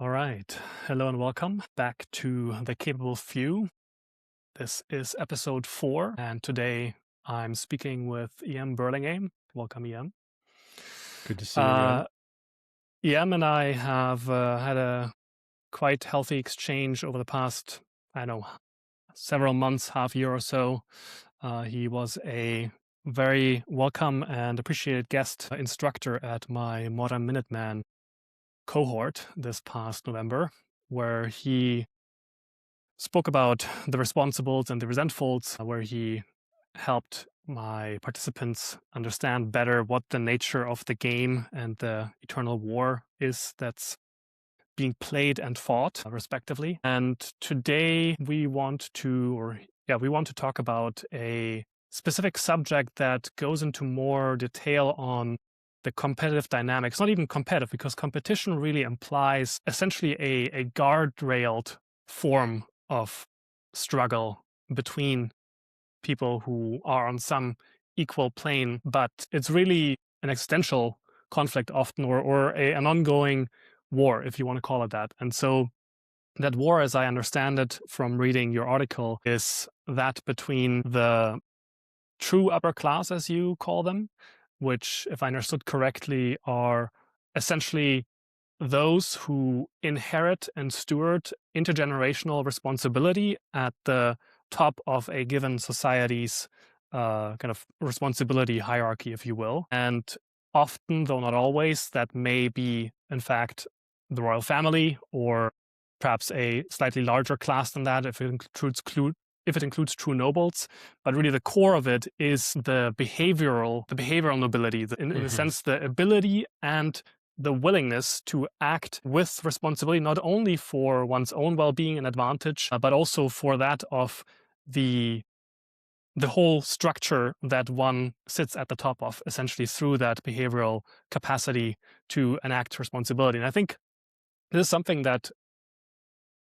All right. Hello and welcome back to The Capable Few. This is episode 4, and today I'm speaking with Burlingame. Welcome, Good to see you Uh, again. and I have had a quite healthy exchange over the past, I don't know, several months, half year or so. He was a very welcome and appreciated guest instructor at my Modern Minuteman cohort this past November, where he spoke about the responsibles and the resentfuls, where he helped my participants understand better what the nature of the game and the eternal war is that's being played and fought, respectively. And today we want to talk about a specific subject that goes into more detail on the competitive dynamics. Not even competitive, because competition really implies essentially a guardrailed form of struggle between people who are on some equal plane, but it's really an existential conflict often, or an ongoing war, if you want to call it that. And so that war, as I understand it from reading your article, is that between the true upper class, as you call them, which, if I understood correctly, are essentially those who inherit and steward intergenerational responsibility at the top of a given society's kind of responsibility hierarchy, if you will. And often, though not always, that may be, in fact, the royal family, or perhaps a slightly larger class than that if it includes true nobles. But really the core of it is the behavioral nobility, in a sense, the ability and the willingness to act with responsibility, not only for one's own well-being and advantage, but also for that of the whole structure that one sits at the top of, essentially through that behavioral capacity to enact responsibility. And I think this is something that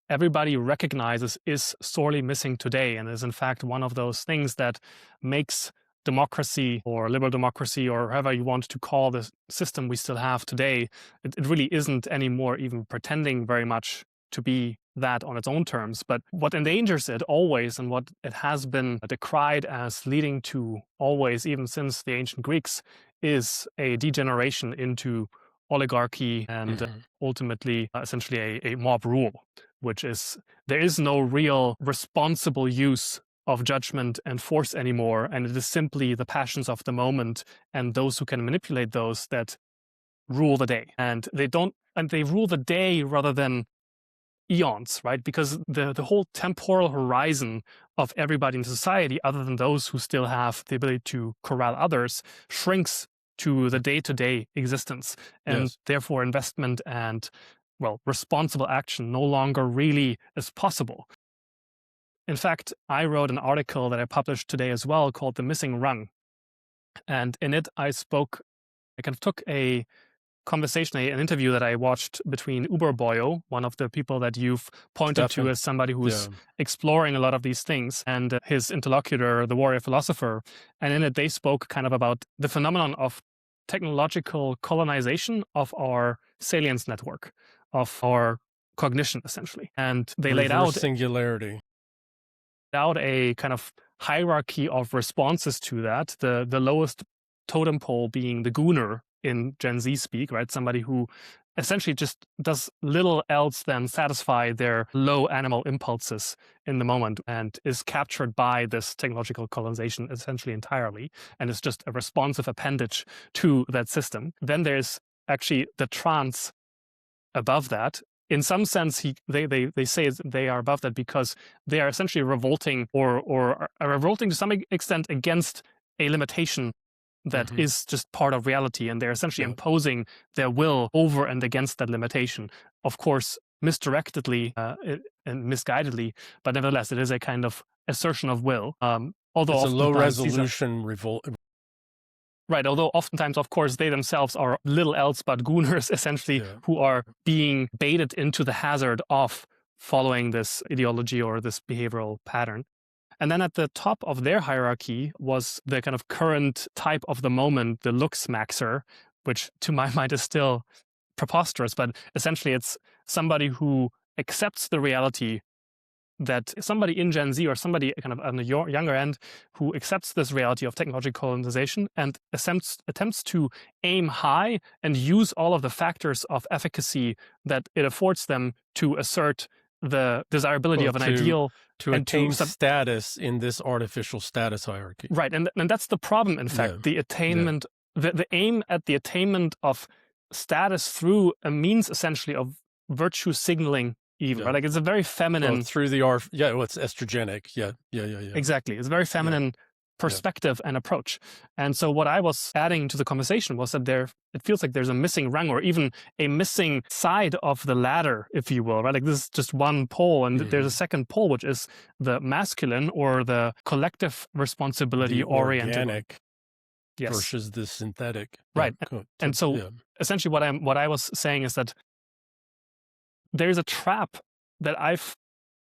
everybody recognizes is sorely missing today, and is in fact one of those things that makes democracy, or liberal democracy, or however you want to call the system we still have today, it really isn't anymore even pretending very much to be that on its own terms. But what endangers it always, and what it has been decried as leading to always, even since the ancient Greeks, is a degeneration into oligarchy and ultimately essentially a mob rule, which is there is no real responsible use of judgment and force anymore, and it is simply the passions of the moment and those who can manipulate those that rule the day. And they rule the day rather than eons, right? Because the whole temporal horizon of everybody in society, other than those who still have the ability to corral others, shrinks to the day-to-day existence. And Yes. therefore investment and, well, responsible action no longer really is possible. In fact, I wrote an article that I published today as well called The Missing Rung. And in it, I kind of took a conversation, an interview that I watched between Uber Boyo, one of the people that you've pointed to Stefan. as somebody who's Yeah. exploring a lot of these things, and his interlocutor, the warrior philosopher. And in it, they spoke kind of about the phenomenon of technological colonization of our salience network, of our cognition, essentially. And they laid Reverse out singularity. a kind of hierarchy of responses to that. The lowest totem pole being the gooner in Gen Z speak, right? Somebody who essentially just does little else than satisfy their low animal impulses in the moment, and is captured by this technological colonization essentially entirely, and is just a responsive appendage to that system. Then there's actually the trance above that. In some sense, they say they are above that because they are essentially revolting, or are revolting to some extent against a limitation that is just part of reality, and they're essentially Yeah. imposing their will over and against that limitation. Of course, misdirectedly and misguidedly, but nevertheless, it is a kind of assertion of will. Although It's a low oftentimes resolution revolt. right, although oftentimes, of course, they themselves are little else but gooners, essentially, Yeah. who are being baited into the hazard of following this ideology or this behavioral pattern. And then at the top of their hierarchy was the kind of current type of the moment, the looks maxer, which to my mind is still preposterous, but essentially it's somebody who accepts the reality that somebody in Gen Z or somebody kind of on the younger end who accepts this reality of technological colonization and attempts to aim high and use all of the factors of efficacy that it affords them to assert the desirability of an ideal to and attain status in this artificial status hierarchy. Right, and that's the problem, in fact, the attainment, the aim at the attainment of status through a means essentially of virtue signaling even, right? Like it's a very feminine... through the it's estrogenic, yeah. Exactly, it's a very feminine perspective and approach. And so what I was adding to the conversation was that it feels like there's a missing rung or even a missing side of the ladder, if you will, right? Like this is just one pole, and there's a second pole, which is the masculine or the collective responsibility oriented. Organic versus the synthetic. Right. And so essentially what I was saying is that there's a trap that I've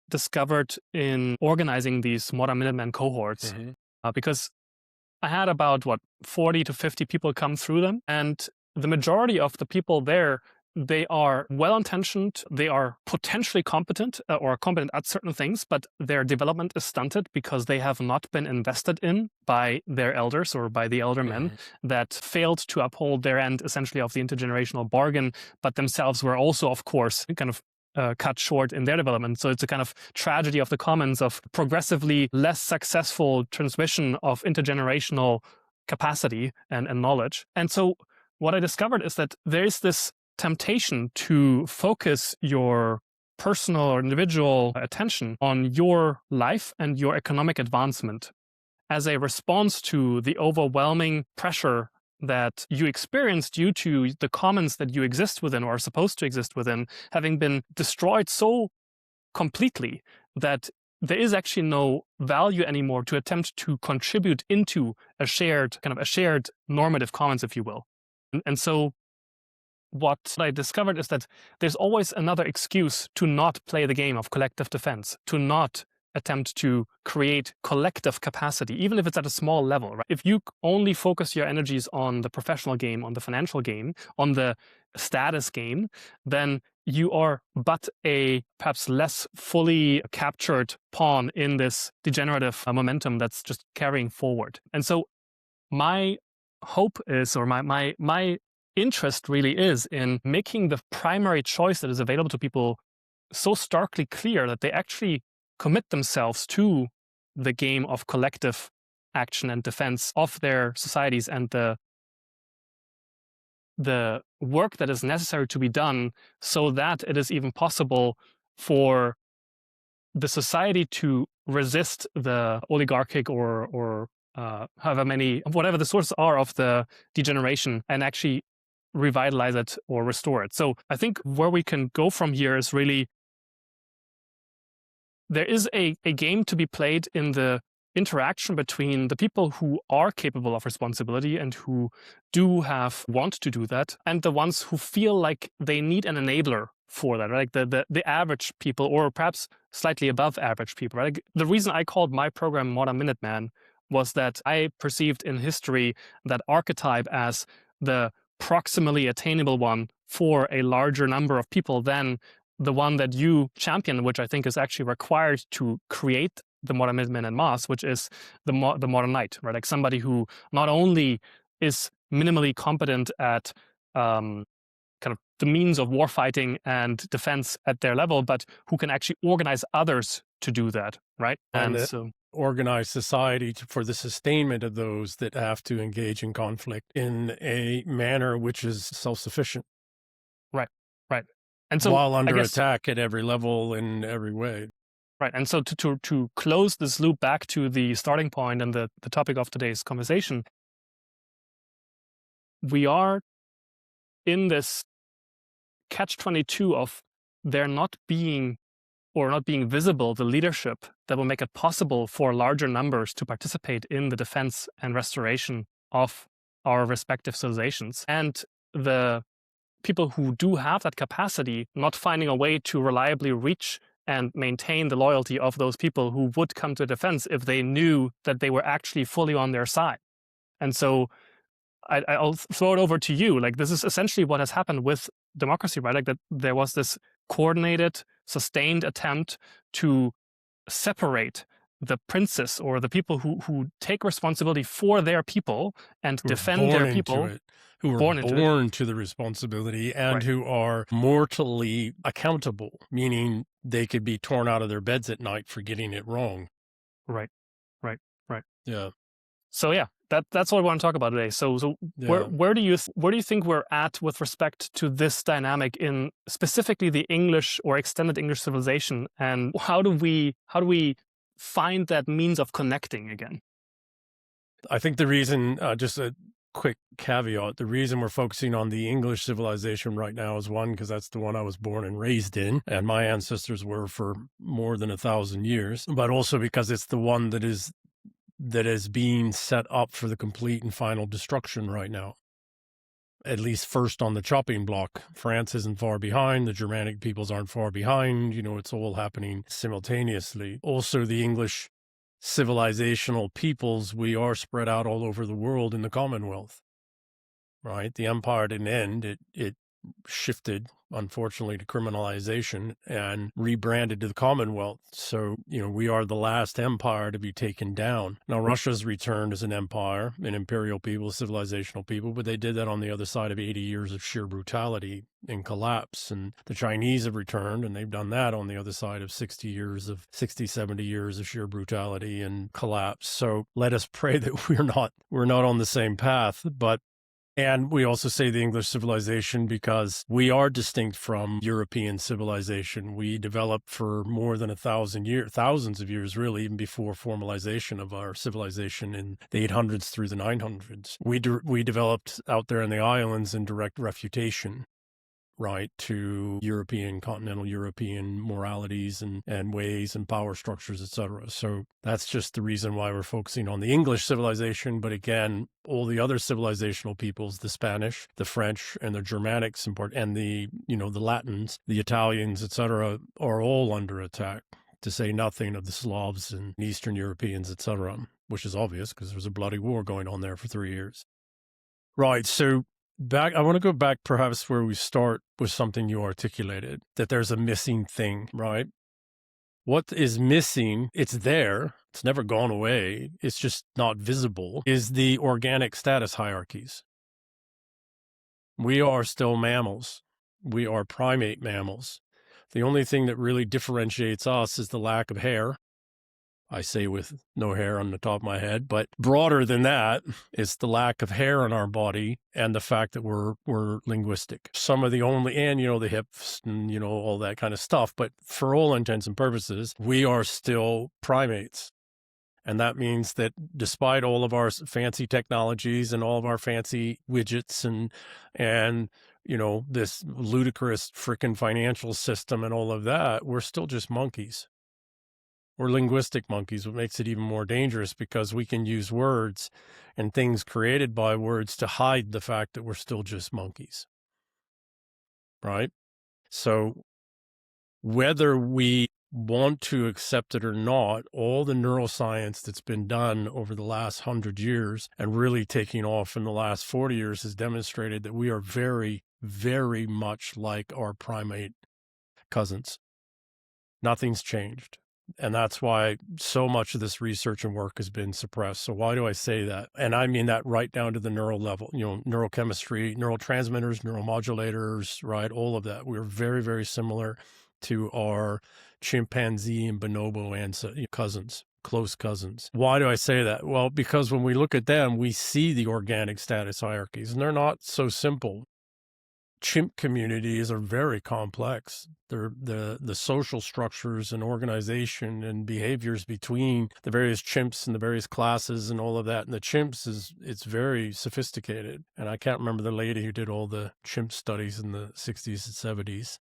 discovered in organizing these Modern Minutemen cohorts, because I had about 40 to 50 people come through them, and the majority of the people there, they are well-intentioned, they are potentially competent or competent at certain things, but their development is stunted because they have not been invested in by their elders or by the elder men that failed to uphold their end essentially of the intergenerational bargain, but themselves were also, of course, kind of cut short in their development. So it's a kind of tragedy of the commons of progressively less successful transmission of intergenerational capacity and knowledge. And so what I discovered is that there is this temptation to focus your personal or individual attention on your life and your economic advancement as a response to the overwhelming pressure that you experience due to the commons that you exist within or are supposed to exist within having been destroyed so completely that there is actually no value anymore to attempt to contribute into a shared normative commons, if you will. And so what I discovered is that there's always another excuse to not play the game of collective defense, to not attempt to create collective capacity, even if it's at a small level. Right? If you only focus your energies on the professional game, on the financial game, on the status game, then you are but a perhaps less fully captured pawn in this degenerative momentum that's just carrying forward. And so my hope is, or my interest really is in making the primary choice that is available to people so starkly clear that they actually commit themselves to the game of collective action and defense of their societies and the work that is necessary to be done so that it is even possible for the society to resist the oligarchic or whatever the sources are of the degeneration and actually revitalize it or restore it. So I think where we can go from here is really there is a game to be played in the interaction between the people who are capable of responsibility and who want to do that, and the ones who feel like they need an enabler for that, right? Like the average people, or perhaps slightly above average people, right? Like the reason I called my program Modern Minuteman was that I perceived in history that archetype as the proximally attainable one for a larger number of people than the one that you champion, which I think is actually required to create the modern Minutemen en masse, which is the modern knight, right? Like somebody who not only is minimally competent at kind of the means of warfighting and defense at their level, but who can actually organize others to do that, right? And so organize society for the sustainment of those that have to engage in conflict in a manner which is self-sufficient. Right. And so while under attack at every level in every way. Right. And so to close this loop back to the starting point and the topic of today's conversation, we are in this catch-22 of there not being visible the leadership that will make it possible for larger numbers to participate in the defense and restoration of our respective civilizations. And the people who do have that capacity not finding a way to reliably reach and maintain the loyalty of those people who would come to defense if they knew that they were actually fully on their side. And so I'll throw it over to you. Like, this is essentially what has happened with democracy, right? Like that there was this coordinated, sustained attempt to separate the princes or the people who take responsibility for their people and Who are defend born their into people, it, who are born into it. born to the responsibility and Right, who are mortally accountable, meaning they could be torn out of their beds at night for getting it wrong. right, right, right. Yeah. So yeah, that's what I want to talk about today. So Yeah. where do you think we're at with respect to this dynamic in specifically the English or extended English civilization, and how do we find that means of connecting again? I think the reason, just a quick caveat, the reason we're focusing on the English civilization right now is one, because that's the one I was born and raised in, and my ancestors were for more than 1,000 years, but also because it's the one that is being set up for the complete and final destruction right now. At least first on the chopping block. France isn't far behind. The Germanic peoples aren't far behind. It's all happening simultaneously. Also, the English civilizational peoples, we are spread out all over the world in the Commonwealth, right? The empire didn't end. It shifted, unfortunately, to criminalization and rebranded to the Commonwealth. So, we are the last empire to be taken down. Now, Russia's returned as an empire, an imperial people, civilizational people, but they did that on the other side of 80 years of sheer brutality and collapse. And the Chinese have returned, and they've done that on the other side of 70 years of sheer brutality and collapse. So let us pray that we're not on the same path, and we also say the English civilization because we are distinct from European civilization. We developed for more than 1,000 years, thousands of years, really, even before formalization of our civilization in the 800s through the 900s. We developed out there in the islands in direct refutation, right, to continental European moralities and ways and power structures, etc. So that's just the reason why we're focusing on the English civilization. But again, all the other civilizational peoples, the Spanish, the French, and the Germanics, and the Latins, the Italians, etc., are all under attack, to say nothing of the Slavs and Eastern Europeans, etc., which is obvious because there was a bloody war going on there for 3 years. Right. So I want to go back perhaps where we start with something you articulated, that there's a missing thing, right? What is missing, it's there, it's never gone away, it's just not visible, is the organic status hierarchies. We are still mammals. We are primate mammals. The only thing that really differentiates us is the lack of hair. I say with no hair on the top of my head, but broader than that, it's the lack of hair on our body and the fact that we're linguistic. Some of the only, and the hips and all that kind of stuff, but for all intents and purposes, we are still primates. And that means that despite all of our fancy technologies and all of our fancy widgets and this ludicrous frickin' financial system and all of that, we're still just monkeys. We're linguistic monkeys, what makes it even more dangerous because we can use words and things created by words to hide the fact that we're still just monkeys, right? So whether we want to accept it or not, all the neuroscience that's been done over the last 100 years and really taking off in the last 40 years has demonstrated that we are very, very much like our primate cousins. Nothing's changed. And that's why so much of this research and work has been suppressed. So why do I say that? And I mean that right down to the neural level, neurochemistry, neurotransmitters, neuromodulators, right? All of that. We're very, very similar to our chimpanzee and bonobo cousins, close cousins. Why do I say that? Well, because when we look at them, we see the organic status hierarchies, and they're not so simple. Chimp communities are very complex. They're the social structures and organization and behaviors between the various chimps and the various classes and all of that. And the chimps it's very sophisticated. And I can't remember the lady who did all the chimp studies in the 60s and 70s.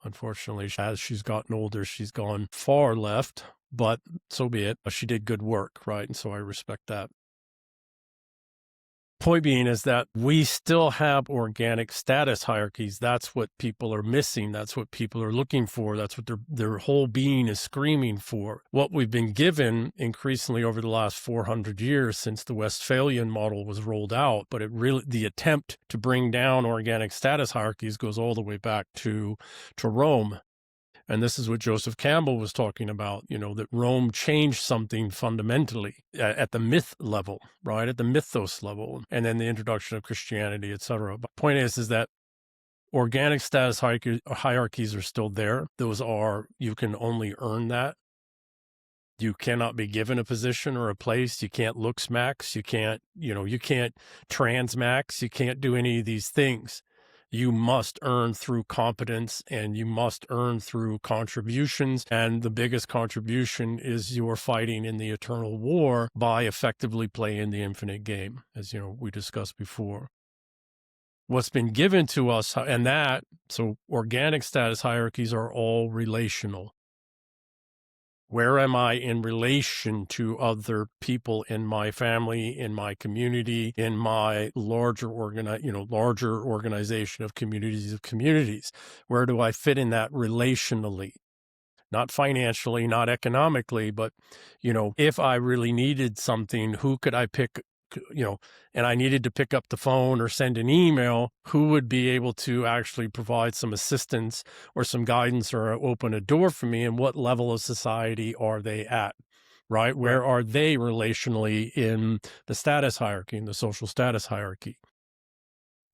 Unfortunately, as she's gotten older, she's gone far left, but so be it. She did good work, right? And so I respect that. Point being is that we still have organic status hierarchies. That's what people are missing. That's what people are looking for. That's what their whole being is screaming for. What we've been given increasingly over the last 400 years since the Westphalian model was rolled out, but the attempt to bring down organic status hierarchies goes all the way back to Rome. And this is what Joseph Campbell was talking about, that Rome changed something fundamentally at the myth level, right? At the mythos level, and then the introduction of Christianity, et cetera. But the point is that organic status hierarchies are still there. You can only earn that. You cannot be given a position or a place. You can't looks max. You can't trans max. You can't do any of these things. You must earn through competence, and you must earn through contributions. And the biggest contribution is you're fighting in the eternal war by effectively playing the infinite game, as we discussed before. What's been given to us, so organic status hierarchies are all relational. Where am I in relation to other people in my family, in my community, in my larger organization of communities? Where do I fit in that relationally? Not financially, not economically, but, if I really needed something, who could I pick, and I needed to pick up the phone or send an email, who would be able to actually provide some assistance or some guidance or open a door for me, and what level of society are they at, right? Where are they relationally in the status hierarchy, in the social status hierarchy?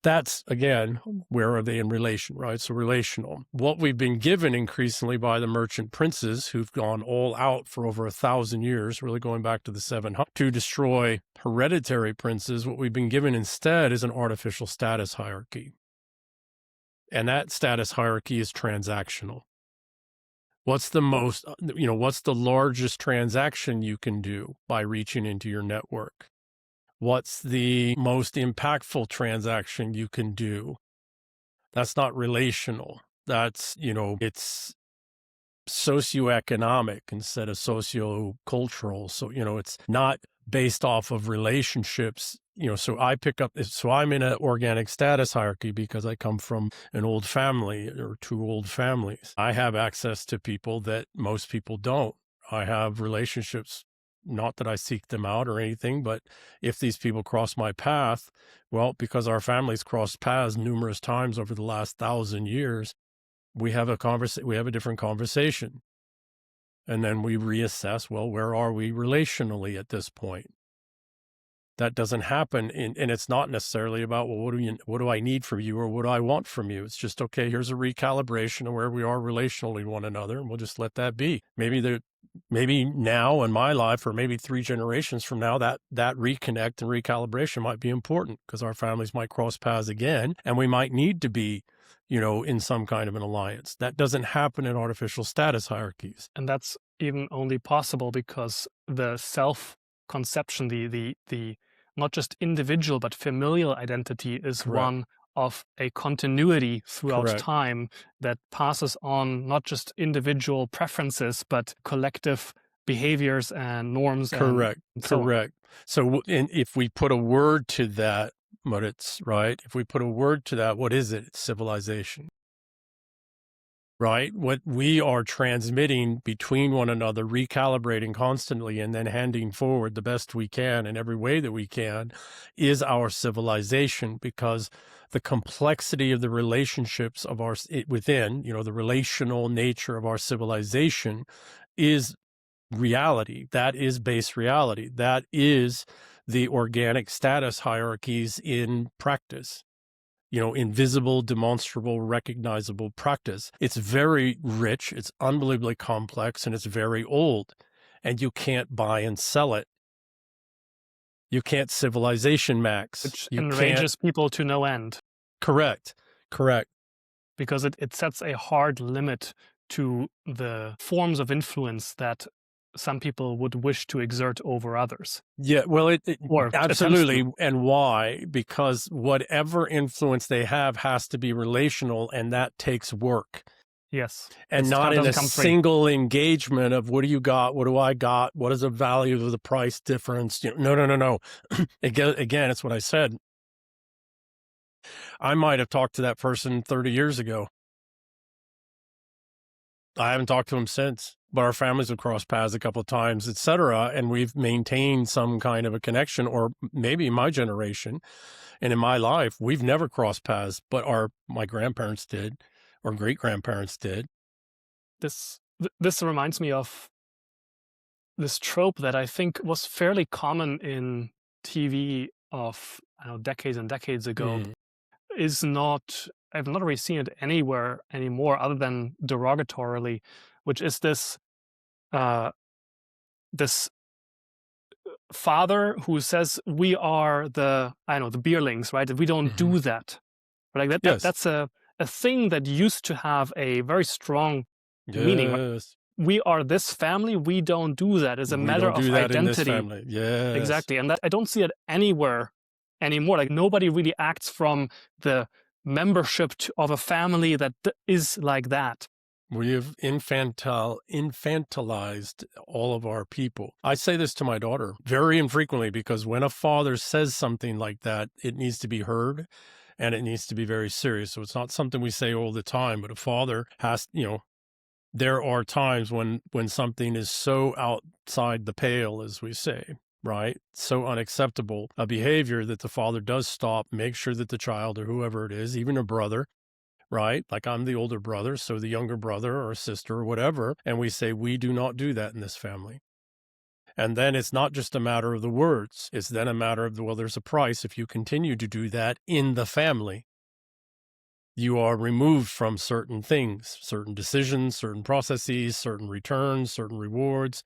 That's, again, where are they in relation, right? So relational. What we've been given increasingly by the merchant princes who've gone all out for over 1,000 years, really going back to the 700, to destroy hereditary princes, what we've been given instead is an artificial status hierarchy. And that status hierarchy is transactional. What's the largest transaction you can do by reaching into your network? What's the most impactful transaction you can do? That's not relational. That's, it's socioeconomic instead of sociocultural. So, it's not based off of relationships. So I'm in an organic status hierarchy because I come from an old family or two old families. I have access to people that most people don't. I have relationships. Not that I seek them out or anything, but if these people cross my path, well, because our families crossed paths numerous times over the last 1,000 years, we have a different conversation. And then we reassess, well, where are we relationally at this point? That doesn't happen, and it's not necessarily about, well, what do I need from you or what do I want from you? It's just, okay, here's a recalibration of where we are relationally one another, and we'll just let that be. Maybe now in my life, or maybe 3 generations from now, that reconnect and recalibration might be important because our families might cross paths again, and we might need to be, in some kind of an alliance. That doesn't happen in artificial status hierarchies. And that's even only possible because the self-conception, the not just individual but familial identity is Correct. one of a continuity throughout Correct. time that passes on not just individual preferences, but collective behaviors and norms. Correct. And so on. Correct. So if we put a word to that, Moritz, right? If we put a word to that, what is it? It's civilization. Right? What we are transmitting between one another, recalibrating constantly, and then handing forward the best we can in every way that we can is our civilization, because the complexity of the relationships of within, the relational nature of our civilization is reality. That is base reality. That is the organic status hierarchies in practice. Invisible, demonstrable, recognizable practice. It's very rich, it's unbelievably complex, and it's very old. And you can't buy and sell it. You can't civilization max. Which enrages people to no end. Correct. Because it sets a hard limit to the forms of influence that some people would wish to exert over others. Yeah, well, absolutely. And why? Because whatever influence they have has to be relational, and that takes work. Yes. and It not in doesn't a come free. single engagement of what do you got? What do I got? What is the value of the price difference? No, no, no, no. Again, it's what I said. I might have talked to that person 30 years ago. I haven't talked to him since, but our families have crossed paths a couple of times, et cetera, and we've maintained some kind of a connection, or maybe my generation and in my life, we've never crossed paths, but my grandparents did, or great grandparents did. This reminds me of this trope that I think was fairly common in TV of, I don't know, decades and decades ago. Mm. Is not I've not really seen it anywhere anymore other than derogatorily, which is uh this father who says we are the, I don't know, the beerlings, right? That we don't Hmm. do that. Like Yes, that's a thing that used to have a very strong meaning. Right? yes. We are this family, we don't do that. It's a We matter don't of do that in this identity. family. Yes. Exactly. And that I don't see it anywhere anymore. Like nobody really acts from the membership of a family that is like that. We have infantilized all of our people. I say this to my daughter very infrequently because when a father says something like that, it needs to be heard and it needs to be very serious. So it's not something we say all the time, but a father has, there are times when something is so outside the pale, as we say, right? So unacceptable a behavior that the father does stop, make sure that the child or whoever it is, even a brother, right? Like I'm the older brother, so the younger brother or sister or whatever, and we say, we do not do that in this family. And then it's not just a matter of the words. It's then a matter of, well, there's a price if you continue to do that in the family. You are removed from certain things, certain decisions, certain processes, certain returns, certain rewards.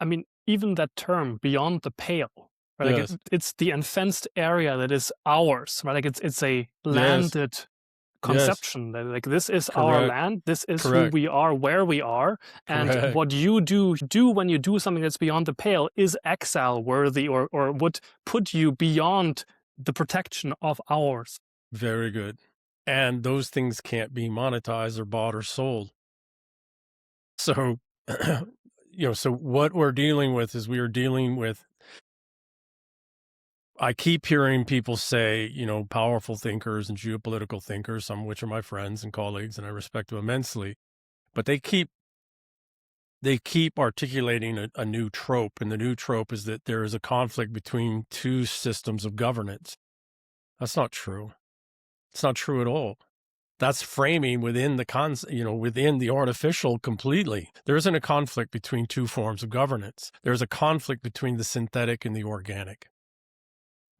I mean, even that term beyond the pale, right? Like Yes, it's the unfenced area that is ours, right? Like it's a yes, landed yes, conception that like this is our correct, land, this is who correct, we are, where we are, and correct. what you do when you do something that's beyond the pale is exile worthy, or would put you beyond the protection of ours. Very good. And those things can't be monetized or bought or sold. So, so what we're dealing with is we are dealing with, I keep hearing people say, powerful thinkers and geopolitical thinkers, some of which are my friends and colleagues, and I respect them immensely, but they keep articulating a new trope. And the new trope is that there is a conflict between two systems of governance. That's not true. It's not true at all. That's framing within within the artificial completely. There isn't a conflict between two forms of governance. There's a conflict between the synthetic and the organic.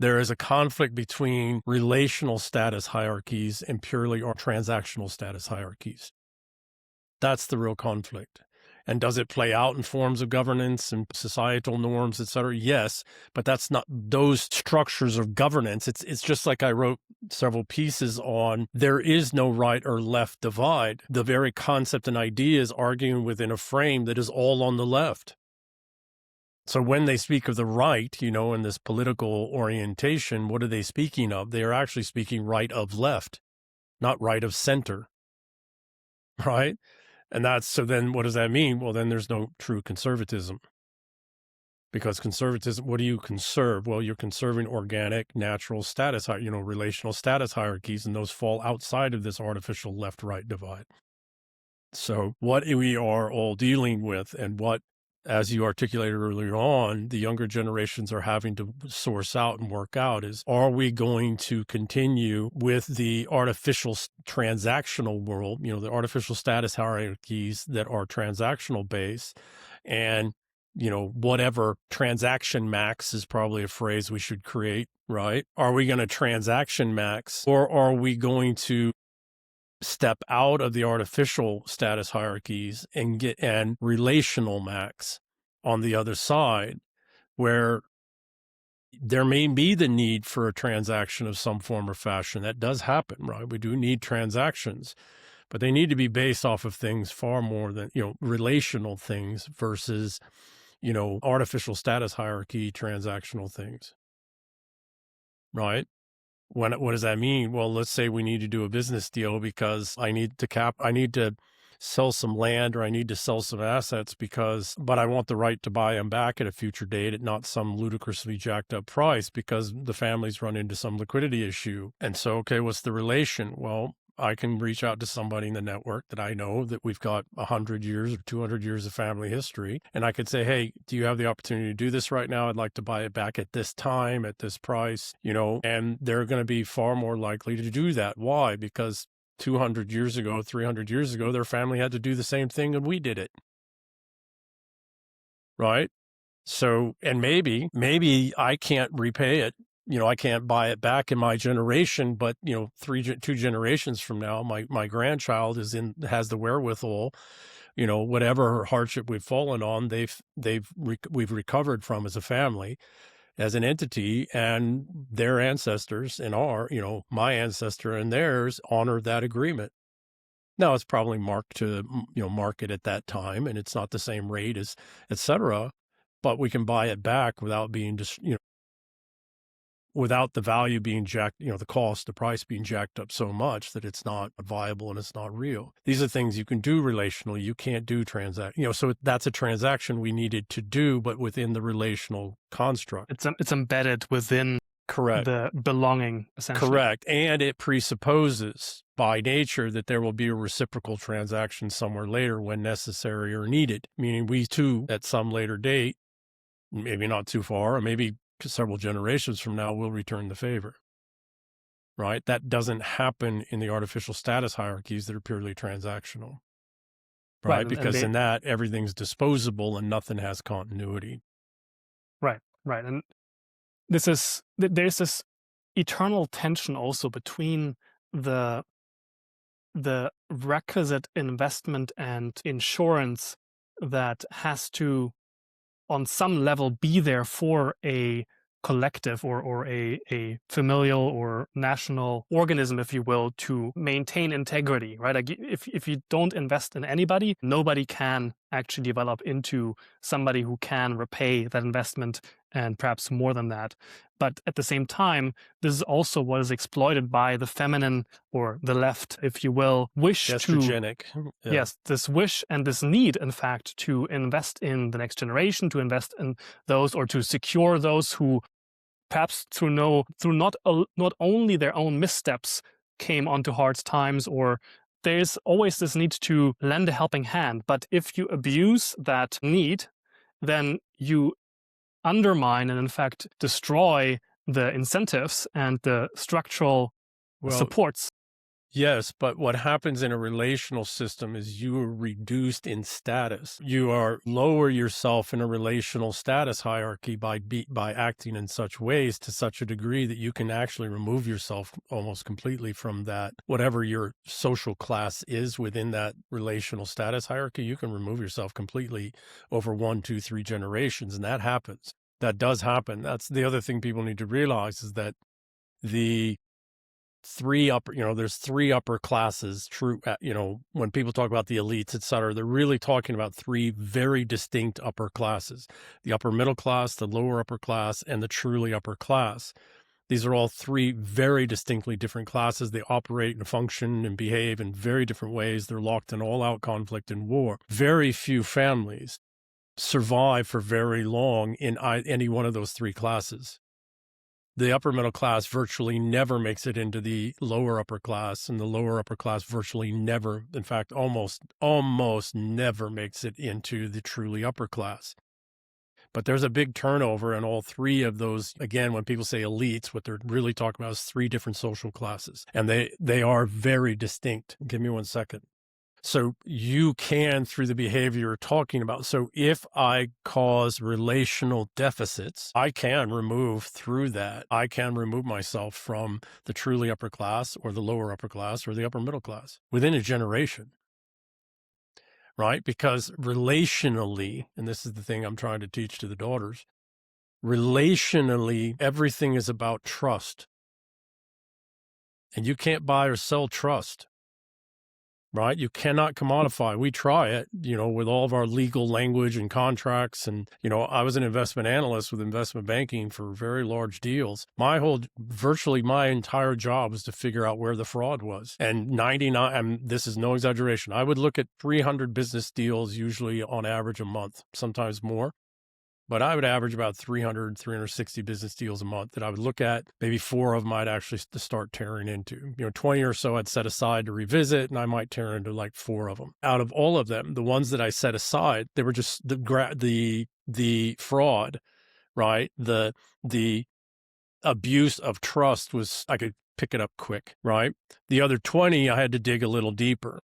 There is a conflict between relational status hierarchies and purely or transactional status hierarchies. That's the real conflict. And does it play out in forms of governance and societal norms, et cetera? Yes, but that's not those structures of governance. It's just like I wrote several pieces on there is no right or left divide. The very concept and idea is arguing within a frame that is all on the left. So when they speak of the right, in this political orientation, what are they speaking of? They are actually speaking right of left, not right of center, right? And so then what does that mean? Well, then there's no true conservatism. Because conservatism, what do you conserve? Well, you're conserving organic, natural status, relational status hierarchies, and those fall outside of this artificial left-right divide. So what we are all dealing with and what, as you articulated earlier on, the younger generations are having to source out and work out is, are we going to continue with the artificial transactional world, the artificial status hierarchies that are transactional based and, whatever transaction max is probably a phrase we should create, right? Are we going to transaction max or are we going to step out of the artificial status hierarchies and get and relational max on the other side, where there may be the need for a transaction of some form or fashion. That does happen, right? We do need transactions, but they need to be based off of things far more than, relational things versus, artificial status hierarchy, transactional things, right? What does that mean? Well, let's say we need to do a business deal because I need to sell some land or I need to sell some assets but I want the right to buy them back at a future date at not some ludicrously jacked up price because the family's run into some liquidity issue. And so, okay, what's the relation? Well, I can reach out to somebody in the network that I know that we've got 100 years or 200 years of family history. And I could say, hey, do you have the opportunity to do this right now? I'd like to buy it back at this time, at this price, and they're going to be far more likely to do that. Why? Because 200 years ago, 300 years ago, their family had to do the same thing and we did it. Right? So, and maybe I can't repay it. I can't buy it back in my generation, but 2 generations from now, my grandchild has the wherewithal, whatever hardship we've fallen on, we've recovered from as a family, as an entity, and their ancestors and my ancestor and theirs honored that agreement. Now it's probably marked to, market at that time, and it's not the same rate as et cetera, but we can buy it back without being just, without the value being jacked, the price being jacked up so much that it's not viable and it's not real. These are things you can do relationally. You can't do so that's a transaction we needed to do, but within the relational construct. It's embedded within Correct. the belonging, essentially. Correct. And it presupposes by nature that there will be a reciprocal transaction somewhere later when necessary or needed, meaning we too, at some later date, maybe not too far, or maybe several generations from now, will return the favor. Right? That doesn't happen in the artificial status hierarchies that are purely transactional. Right? Because in that, everything's disposable and nothing has continuity. Right. And there's this eternal tension also between the requisite investment and insurance that has to, on some level, be there for a collective or a familial or national organism, if you will, to maintain integrity, right? Like if you don't invest in anybody, nobody can actually develop into somebody who can repay that investment and perhaps more than that. But at the same time, this is also what is exploited by the feminine or the left, if you will, wish estrogenic. Yeah. Yes, this wish and this need, in fact, to invest in the next generation, to invest in those or to secure those who perhaps through not only their own missteps came onto hard times, or there's always this need to lend a helping hand. But if you abuse that need, then you undermine and in fact destroy the incentives and the structural supports. Yes, but what happens in a relational system is you are reduced in status. You are lower yourself in a relational status hierarchy by acting in such ways to such a degree that you can actually remove yourself almost completely from that. Whatever your social class is within that relational status hierarchy, you can remove yourself completely over 1, 2, 3 generations, and that happens. That does happen. That's the other thing people need to realize, is that there's 3 upper classes. True, when people talk about the elites, et cetera, they're really talking about 3 very distinct upper classes: the upper middle class, the lower upper class, and the truly upper class. These are all 3 very distinctly different classes. They operate and function and behave in very different ways. They're locked in all-out conflict and war. Very few families survive for very long in any one of those 3 classes. The upper middle class virtually never makes it into the lower upper class, and the lower upper class virtually never, in fact, almost never makes it into the truly upper class. But there's a big turnover in all 3 of those. Again, when people say elites, what they're really talking about is 3 different social classes, and they are very distinct. Give me 1 second. So you can, through the behavior you're talking about. So if I cause relational deficits, I can remove through that. I can remove myself from the truly upper class or the lower upper class or the upper middle class within a generation. Right? Because relationally, and this is the thing I'm trying to teach to the daughters, relationally, everything is about trust. And you can't buy or sell trust. right? You cannot commodify. We try it, with all of our legal language and contracts. And, I was an investment analyst with investment banking for very large deals. Virtually my entire job was to figure out where the fraud was. And 99, and this is no exaggeration, I would look at 300 business deals, usually on average a month, sometimes more. But I would average about 300, 360 business deals a month that I would look at. Maybe 4 of them I'd actually start tearing into. 20 or so I'd set aside to revisit, and I might tear into like 4 of them. Out of all of them, the ones that I set aside, they were just the fraud, right? The abuse of trust was, I could pick it up quick, right? The other 20, I had to dig a little deeper.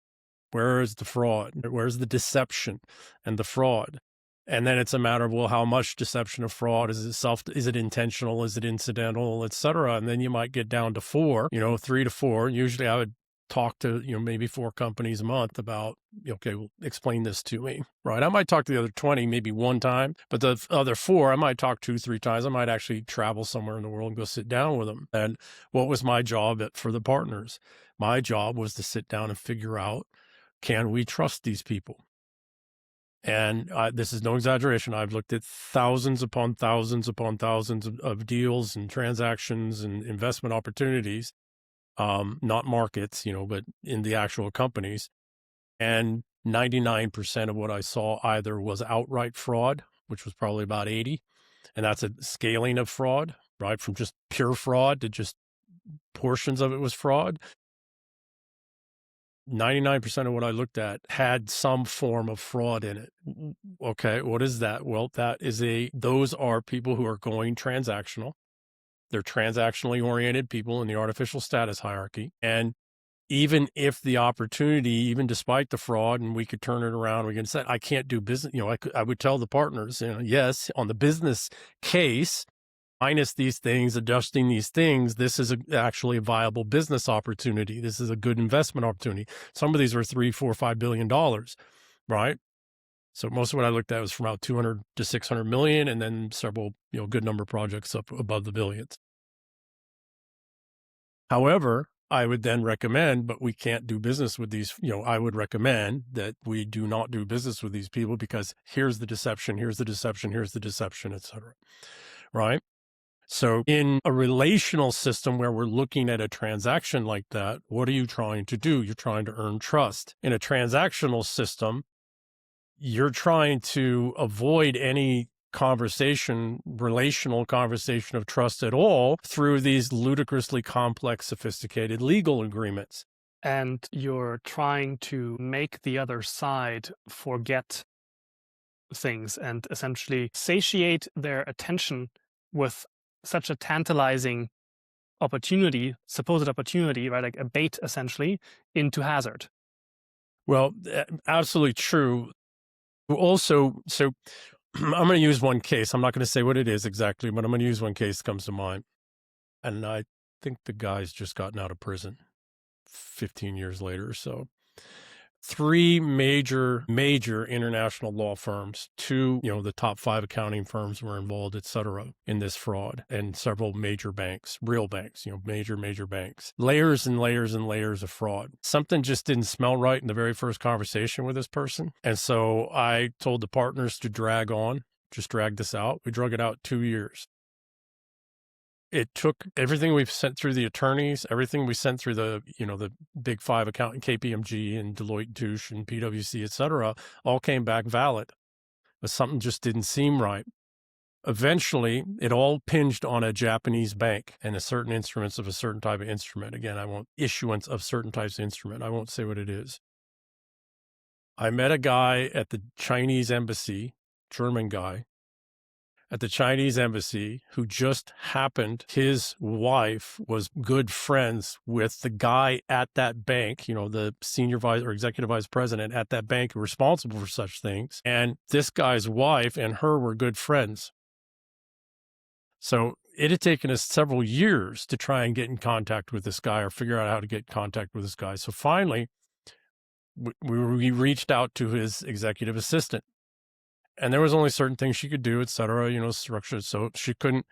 Where is the fraud? Where's the deception and the fraud? And then it's a matter of, well, how much deception or fraud? Is it intentional? Is it incidental, et cetera? And then you might get down to 4, 3 to 4. Usually I would talk to, maybe 4 companies a month about, okay, well, explain this to me, right? I might talk to the other 20 maybe one time, but the other 4, I might talk 2, 3 times. I might actually travel somewhere in the world and go sit down with them. And what was my job for the partners? My job was to sit down and figure out, can we trust these people? And this is no exaggeration. I've looked at thousands upon thousands upon thousands of deals and transactions and investment opportunities, not markets, but in the actual companies. And 99% of what I saw either was outright fraud, which was probably about 80. And that's a scaling of fraud, right? From just pure fraud to just portions of it was fraud. 99% of what I looked at had some form of fraud in it. Okay, what is that? Well, those are people who are going transactional. They're transactionally oriented people in the artificial status hierarchy. And even if the opportunity, even despite the fraud, and we could turn it around, we can say, I can't do business. I would tell the partners, yes, on the business case, minus these things, adjusting these things, this is actually a viable business opportunity. This is a good investment opportunity. Some of these are $3, $4, $5 billion, right? So most of what I looked at was from about 200 to 600 million, and then several, good number of projects up above the billions. However, I would then recommend, but we can't do business with these, I would recommend that we do not do business with these people because here's the deception, here's the deception, here's the deception, et cetera, right? So in a relational system where we're looking at a transaction like that, what are you trying to do? You're trying to earn trust. In a transactional system, you're trying to avoid any relational conversation of trust at all through these ludicrously complex, sophisticated legal agreements. And you're trying to make the other side forget things and essentially satiate their attention with such a tantalizing supposed opportunity, right? Like a bait essentially into hazard. Well, absolutely true. Also, so I'm going to use one case. I'm not going to say what it is exactly, but I'm going to use one case that comes to mind. And I think the guy's just gotten out of prison 15 years later or so. 3 major international law firms, 2, the top 5 accounting firms were involved, et cetera, in this fraud, and several major banks, real banks, major banks, layers and layers and layers of fraud. Something just didn't smell right in the very first conversation with this person. And so I told the partners to drag this out. We drug it out 2 years. It took everything we've sent through the attorneys, everything we sent through the big 5 accounting, KPMG and Deloitte Touche and PwC, et cetera, all came back valid. But something just didn't seem right. Eventually, it all pinged on a Japanese bank and a certain instruments of a certain type of instrument. Again, issuance of certain types of instrument. I won't say what it is. I met a guy at the Chinese embassy, German guy, at the Chinese embassy who just happened, his wife was good friends with the guy at that bank, the senior vice or executive vice president at that bank responsible for such things. And this guy's wife and her were good friends. So it had taken us several years to try and get in contact with this guy or figure out how to get in contact with this guy. So finally, we reached out to his executive assistant. And there was only certain things she could do, et cetera, structure. So she couldn't,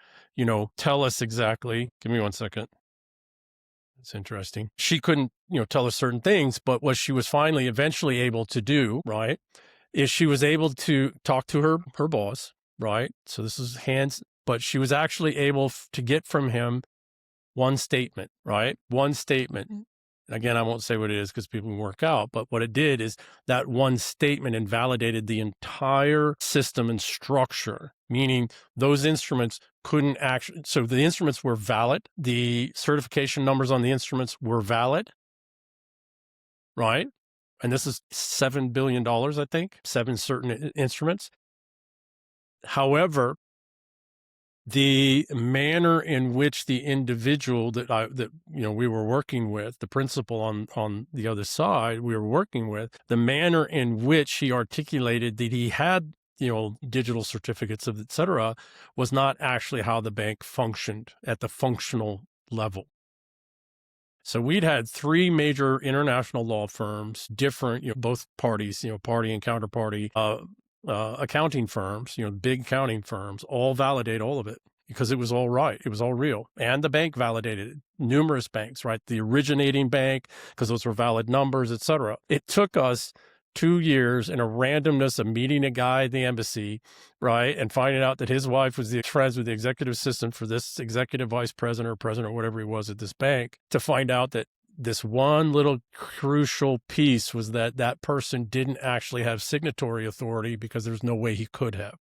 tell us exactly. Give me one second. It's interesting. She couldn't, tell us certain things, but what she was finally eventually able to do, right, is she was able to talk to her boss, right? So this is hands, but she was actually able to get from him one statement, right? One statement. Again, I won't say what it is because people can work out, but what it did is that one statement invalidated the entire system and structure, meaning those instruments couldn't actually, so the instruments were valid. The certification numbers on the instruments were valid, right? And this is $7 billion, I think, 7 certain instruments. However, the manner in which the individual that we were working with, the principal on the other side we were working with, the manner in which he articulated that he had digital certificates of et cetera, was not actually how the bank functioned at the functional level. So we'd had 3 major international law firms, different, both parties, party and counterparty, accounting firms, big accounting firms, all validate all of it because it was all right. It was all real. And the bank validated it. Numerous banks, right? The originating bank, because those were valid numbers, et cetera. It took us 2 years in a randomness of meeting a guy at the embassy, right? And finding out that his wife was friends with the executive assistant for this executive vice president or president or whatever he was at this bank, to find out that this one little crucial piece was that that person didn't actually have signatory authority because there's no way he could have.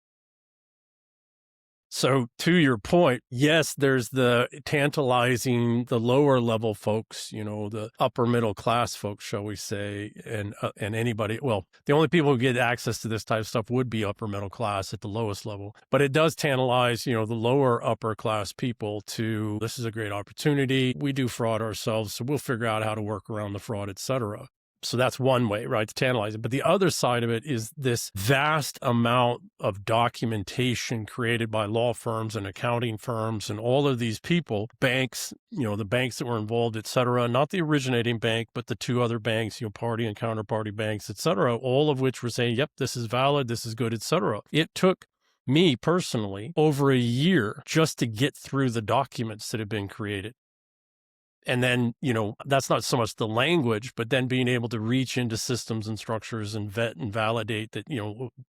So to your point, yes, there's the tantalizing, the lower level folks, the upper middle class folks, shall we say, and anybody. Well, the only people who get access to this type of stuff would be upper middle class at the lowest level. But it does tantalize, the lower upper class people to, this is a great opportunity. We do fraud ourselves, so we'll figure out how to work around the fraud, et cetera. So that's one way, right, to tantalize it. But the other side of it is this vast amount of documentation created by law firms and accounting firms and all of these people, banks, the banks that were involved, et cetera, not the originating bank, but the 2 other banks, party and counterparty banks, et cetera, all of which were saying, yep, this is valid, this is good, et cetera. It took me personally over a year just to get through the documents that had been created. And then, that's not so much the language, but then being able to reach into systems and structures and vet and validate that,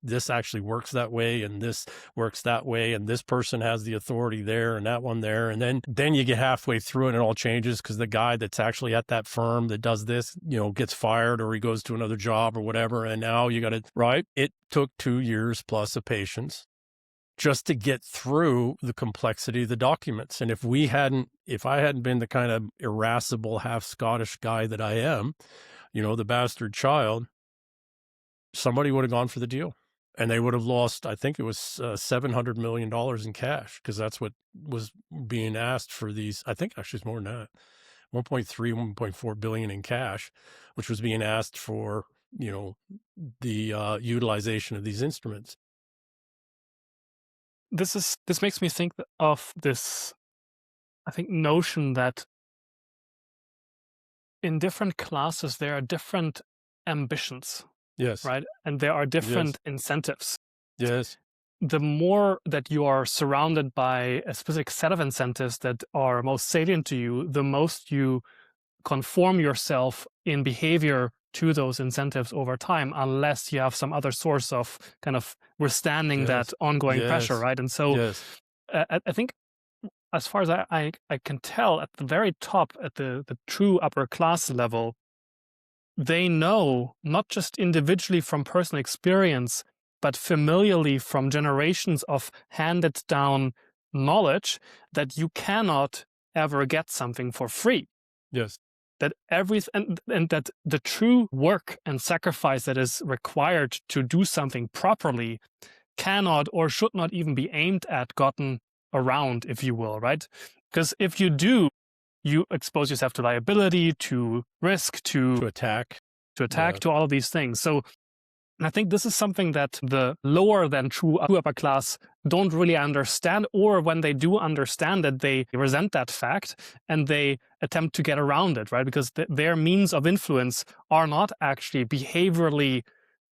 this actually works that way and this works that way. And this person has the authority there and that one there. And then you get halfway through it and it all changes because the guy that's actually at that firm that does this, gets fired or he goes to another job or whatever. And now you got to, right? It took 2 years plus of patience just to get through the complexity of the documents. And if I hadn't been the kind of irascible, half Scottish guy that I am, the bastard child, somebody would have gone for the deal. And they would have lost, I think it was $700 million in cash, because that's what was being asked for these. I think actually it's more than that, 1.3, 1.4 billion in cash, which was being asked for, the utilization of these instruments. This makes me think of this, I think, notion that in different classes there are different ambitions. Yes. Right? And there are different incentives. Yes. The more that you are surrounded by a specific set of incentives that are most salient to you, the most you conform yourself in behavior to those incentives over time, unless you have some other source of kind of withstanding that ongoing pressure, right? And so I think, as far as I can tell, at the very top, at the true upper class level, they know, not just individually from personal experience, but familially from generations of handed down knowledge, that you cannot ever get something for free. Yes. That and that the true work and sacrifice that is required to do something properly cannot or should not even be aimed at, gotten around, if you will, right? Because if you do, you expose yourself to liability, to risk, to attack, to all of these things. So I think this is something that the lower than true upper class don't really understand, or when they do understand it, they resent that fact and they attempt to get around it, right? Because their means of influence are not actually behaviorally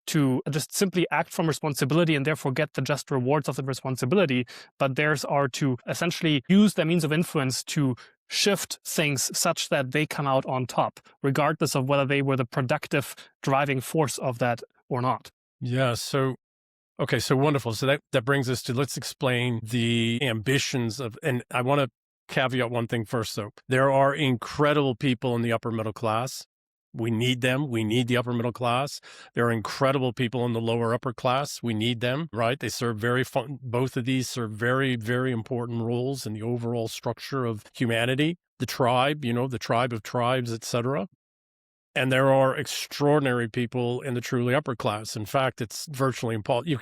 to just simply act from responsibility and therefore get the just rewards of the responsibility, but theirs are to essentially use their means of influence to shift things such that they come out on top, regardless of whether they were the productive driving force of that or not. Yeah. So, okay. So wonderful. So that brings us to, let's explain the ambitions of, and I want to caveat one thing first, though. There are incredible people in the upper middle class. We need them. We need the upper middle class. There are incredible people in the lower upper class. We need them, right? They serve both of these serve very, very important roles in the overall structure of humanity, the tribe, the tribe of tribes, etc. And there are extraordinary people in the truly upper class. In fact, it's virtually impossible.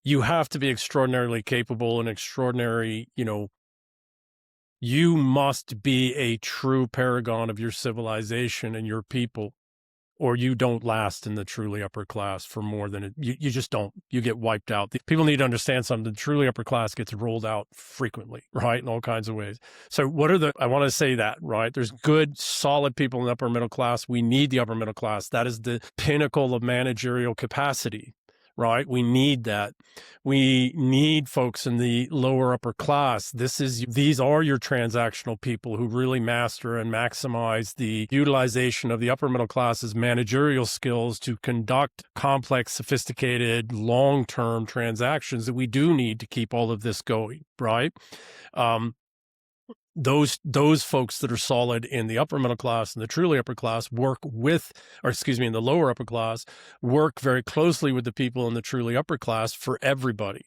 You have to be extraordinarily capable and extraordinary, you must be a true paragon of your civilization and your people, or you don't last in the truly upper class for more than you just don't. You get wiped out. People need to understand something. The truly upper class gets rolled out frequently, right? In all kinds of ways. So I want to say that, right? There's good, solid people in the upper middle class. We need the upper middle class. That is the pinnacle of managerial capacity. Right? We need that. We need folks in the lower upper class. These are your transactional people who really master and maximize the utilization of the upper middle class's managerial skills to conduct complex, sophisticated, long-term transactions that we do need to keep all of this going, right? Those folks that are solid in the upper middle class and the truly upper class in the lower upper class, work very closely with the people in the truly upper class for everybody,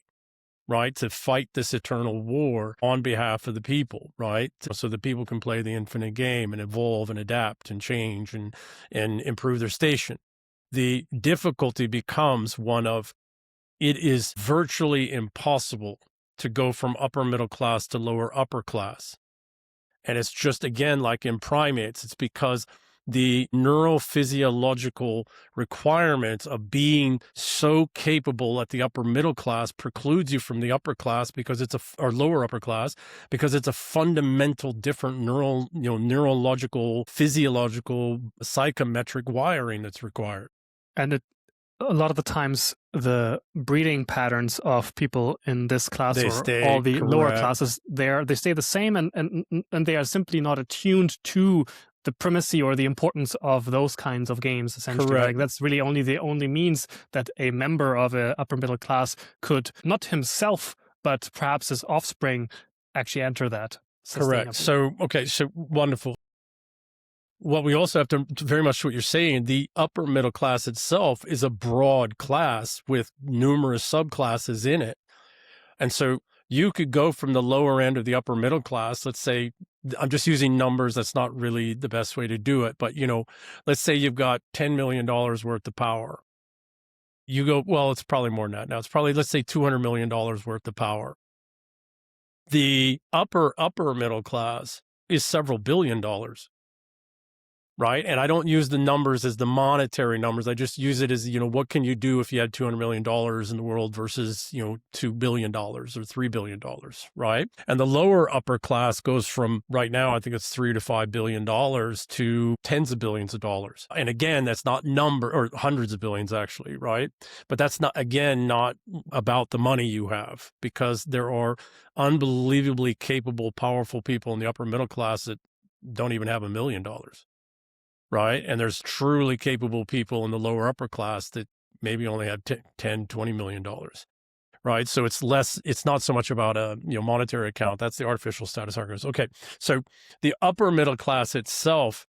right? To fight this eternal war on behalf of the people, right? So the people can play the infinite game and evolve and adapt and change and improve their station. The difficulty becomes one of, it is virtually impossible to go from upper middle class to lower upper class. And it's just, again, like in primates, it's because the neurophysiological requirements of being so capable at the upper middle class precludes you from the upper class or lower upper class, because it's a fundamental different neurological, physiological, psychometric wiring that's required. And a lot of the times, the breeding patterns of people in this class all the lower classes, they stay the same, and they are simply not attuned to the primacy or the importance of those kinds of games, essentially. Correct. Like, that's really the only means that a member of a upper middle class could, not himself, but perhaps his offspring, actually enter that. Correct. So wonderful. What we also have to, very much what you're saying, the upper middle class itself is a broad class with numerous subclasses in it. And so you could go from the lower end of the upper middle class, let's say, I'm just using numbers, that's not really the best way to do it, but let's say you've got $10 million worth of power. You go, well, it's probably more than that. Now it's probably, let's say, $200 million worth of power. The upper middle class is several $billion. Right. And I don't use the numbers as the monetary numbers. I just use it as, what can you do if you had $200 million in the world versus, $2 billion or $3 billion. Right. And the lower upper class goes from right now, I think it's $3 to $5 billion to tens of billions of dollars. And again, that's not or hundreds of billions, actually. Right. But that's not about the money you have, because there are unbelievably capable, powerful people in the upper middle class that don't even have $1 million. Right. And there's truly capable people in the lower upper class that maybe only have $10, $20 million. Right. So it's not so much about a monetary account. That's the artificial status arguments. Okay. So the upper middle class itself,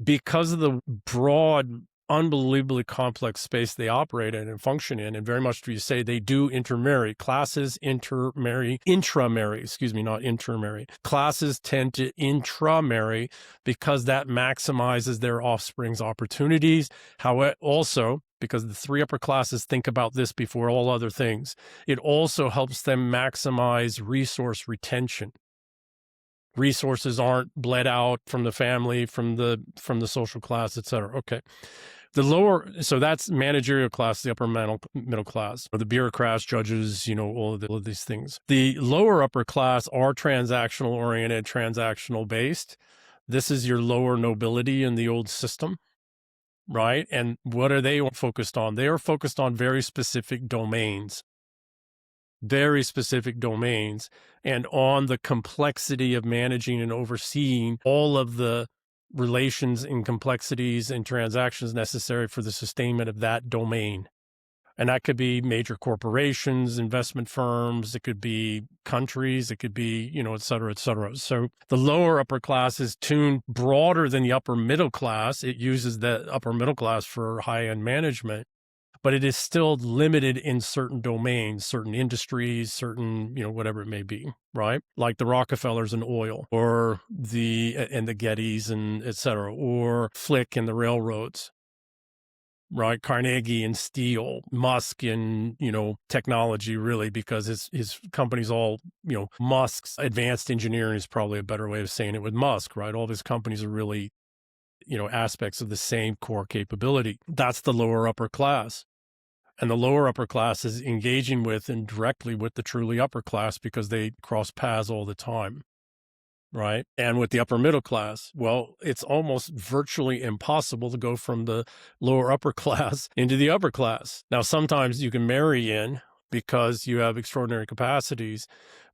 because of the broad, unbelievably complex space they operate in and function in, and very much to you say they do intermarry. Classes intramarry. Classes tend to intramarry because that maximizes their offspring's opportunities. However, also, because the three upper classes think about this before all other things, it also helps them maximize resource retention. Resources aren't bled out from the family, from the social class, et cetera. Okay. So that's managerial class, the upper middle class, or the bureaucrats, judges, all of these things. The lower upper class are transactional oriented, transactional based. This is your lower nobility in the old system, right? And what are they focused on? They are focused on very specific domains. very specific domains, and on the complexity of managing and overseeing all of the relations and complexities and transactions necessary for the sustainment of that domain. And that could be major corporations, investment firms, it could be countries, it could be, et cetera, et cetera. So the lower upper class is tuned broader than the upper middle class. It uses the upper middle class for high-end management, but it is still limited in certain domains, certain industries, certain, whatever it may be, right? Like the Rockefellers in oil, or the Gettys and et cetera, or Flick and the railroads. Right, Carnegie and steel, Musk in, technology, really, because his company's all, Musk's advanced engineering is probably a better way of saying it with Musk, right? All of his companies are really, aspects of the same core capability. That's the lower upper class. And the lower upper class is engaging with and directly with the truly upper class because they cross paths all the time. Right. And with the upper middle class, well, it's almost virtually impossible to go from the lower upper class into the upper class. Now, sometimes you can marry in because you have extraordinary capacities,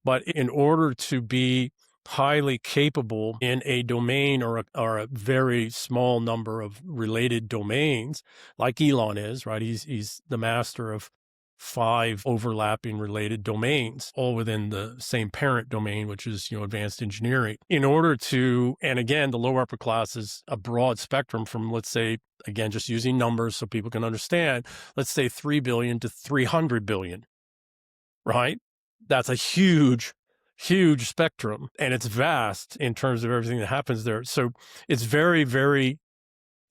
but in order to be highly capable in a domain or a very small number of related domains, like Elon is, right? He's the master of 5 overlapping related domains, all within the same parent domain, which is, advanced engineering. In order to, and again, the lower upper class is a broad spectrum from, let's say, again, just using numbers so people can understand, let's say 3 billion to 300 billion, right? That's a huge spectrum, and it's vast in terms of everything that happens there. So it's very, very,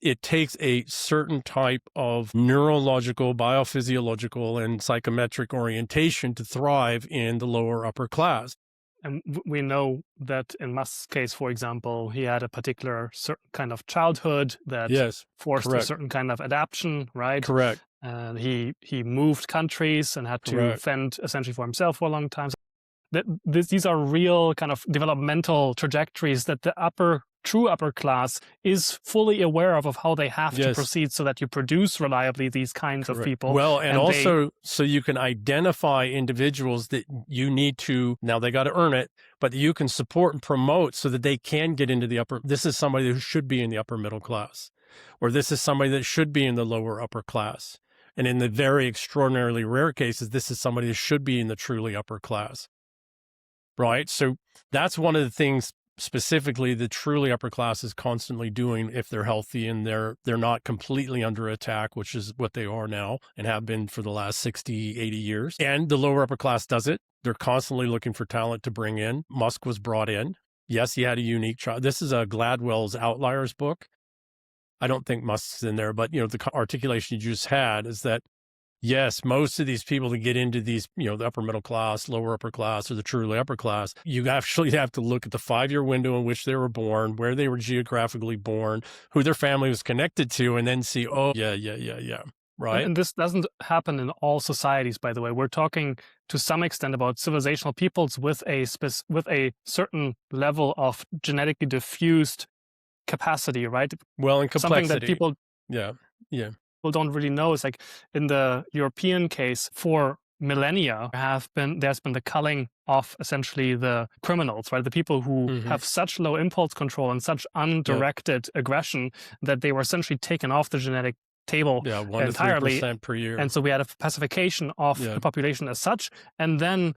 it takes a certain type of neurological, biophysiological, and psychometric orientation to thrive in the lower upper class. And we know that in Musk's case, for example, he had a particular certain kind of childhood that forced correct. a certain kind of adaptation, right? Correct. And he moved countries and had to fend essentially for himself for a long time. These are real kind of developmental trajectories that the true upper class is fully aware of how they have to proceed so that you produce reliably these kinds of people. Well, and also so you can identify individuals that you need to, now they got to earn it, but you can support and promote so that they can get into the upper, this is somebody who should be in the upper middle class, or this is somebody that should be in the lower upper class. And in the very extraordinarily rare cases, this is somebody that should be in the truly upper class. Right. So that's one of the things specifically the truly upper class is constantly doing if they're healthy and they're not completely under attack, which is what they are now and have been for the last 60, 80 years. And the lower upper class does it. They're constantly looking for talent to bring in. Musk was brought in. Yes, he had a unique child. This is a Gladwell's Outliers book. I don't think Musk's in there, but, the articulation you just had is that yes, most of these people that get into these, the upper middle class, lower upper class, or the truly upper class, you actually have to look at the 5-year window in which they were born, where they were geographically born, who their family was connected to, and then see, right? And this doesn't happen in all societies, by the way. We're talking to some extent about civilizational peoples with a certain level of genetically diffused capacity, right? Well, and complexity. Something that people don't really know is like in the European case for millennia there's been the culling of essentially the criminals, right? The people who have such low impulse control and such undirected aggression that they were essentially taken off the genetic table 1 entirely. to 3% per year. And so we had a pacification of the population as such. And then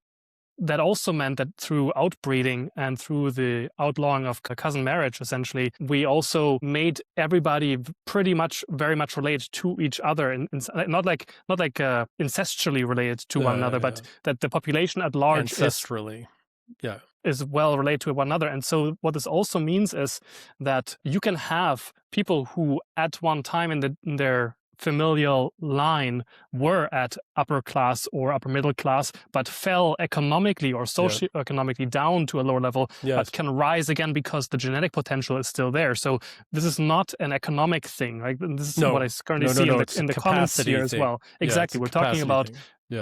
that also meant that through outbreeding and through the outlawing of cousin marriage, essentially, we also made everybody very much related to each other, and not like incestually related to one another, but that the population at large is well related to one another. And so what this also means is that you can have people who at one time in their familial line were at upper class or upper middle class, but fell economically or socioeconomically down to a lower level, but can rise again because the genetic potential is still there. So this is not an economic thing. Right? This is what I currently see in the comments here as well. Exactly. We're talking about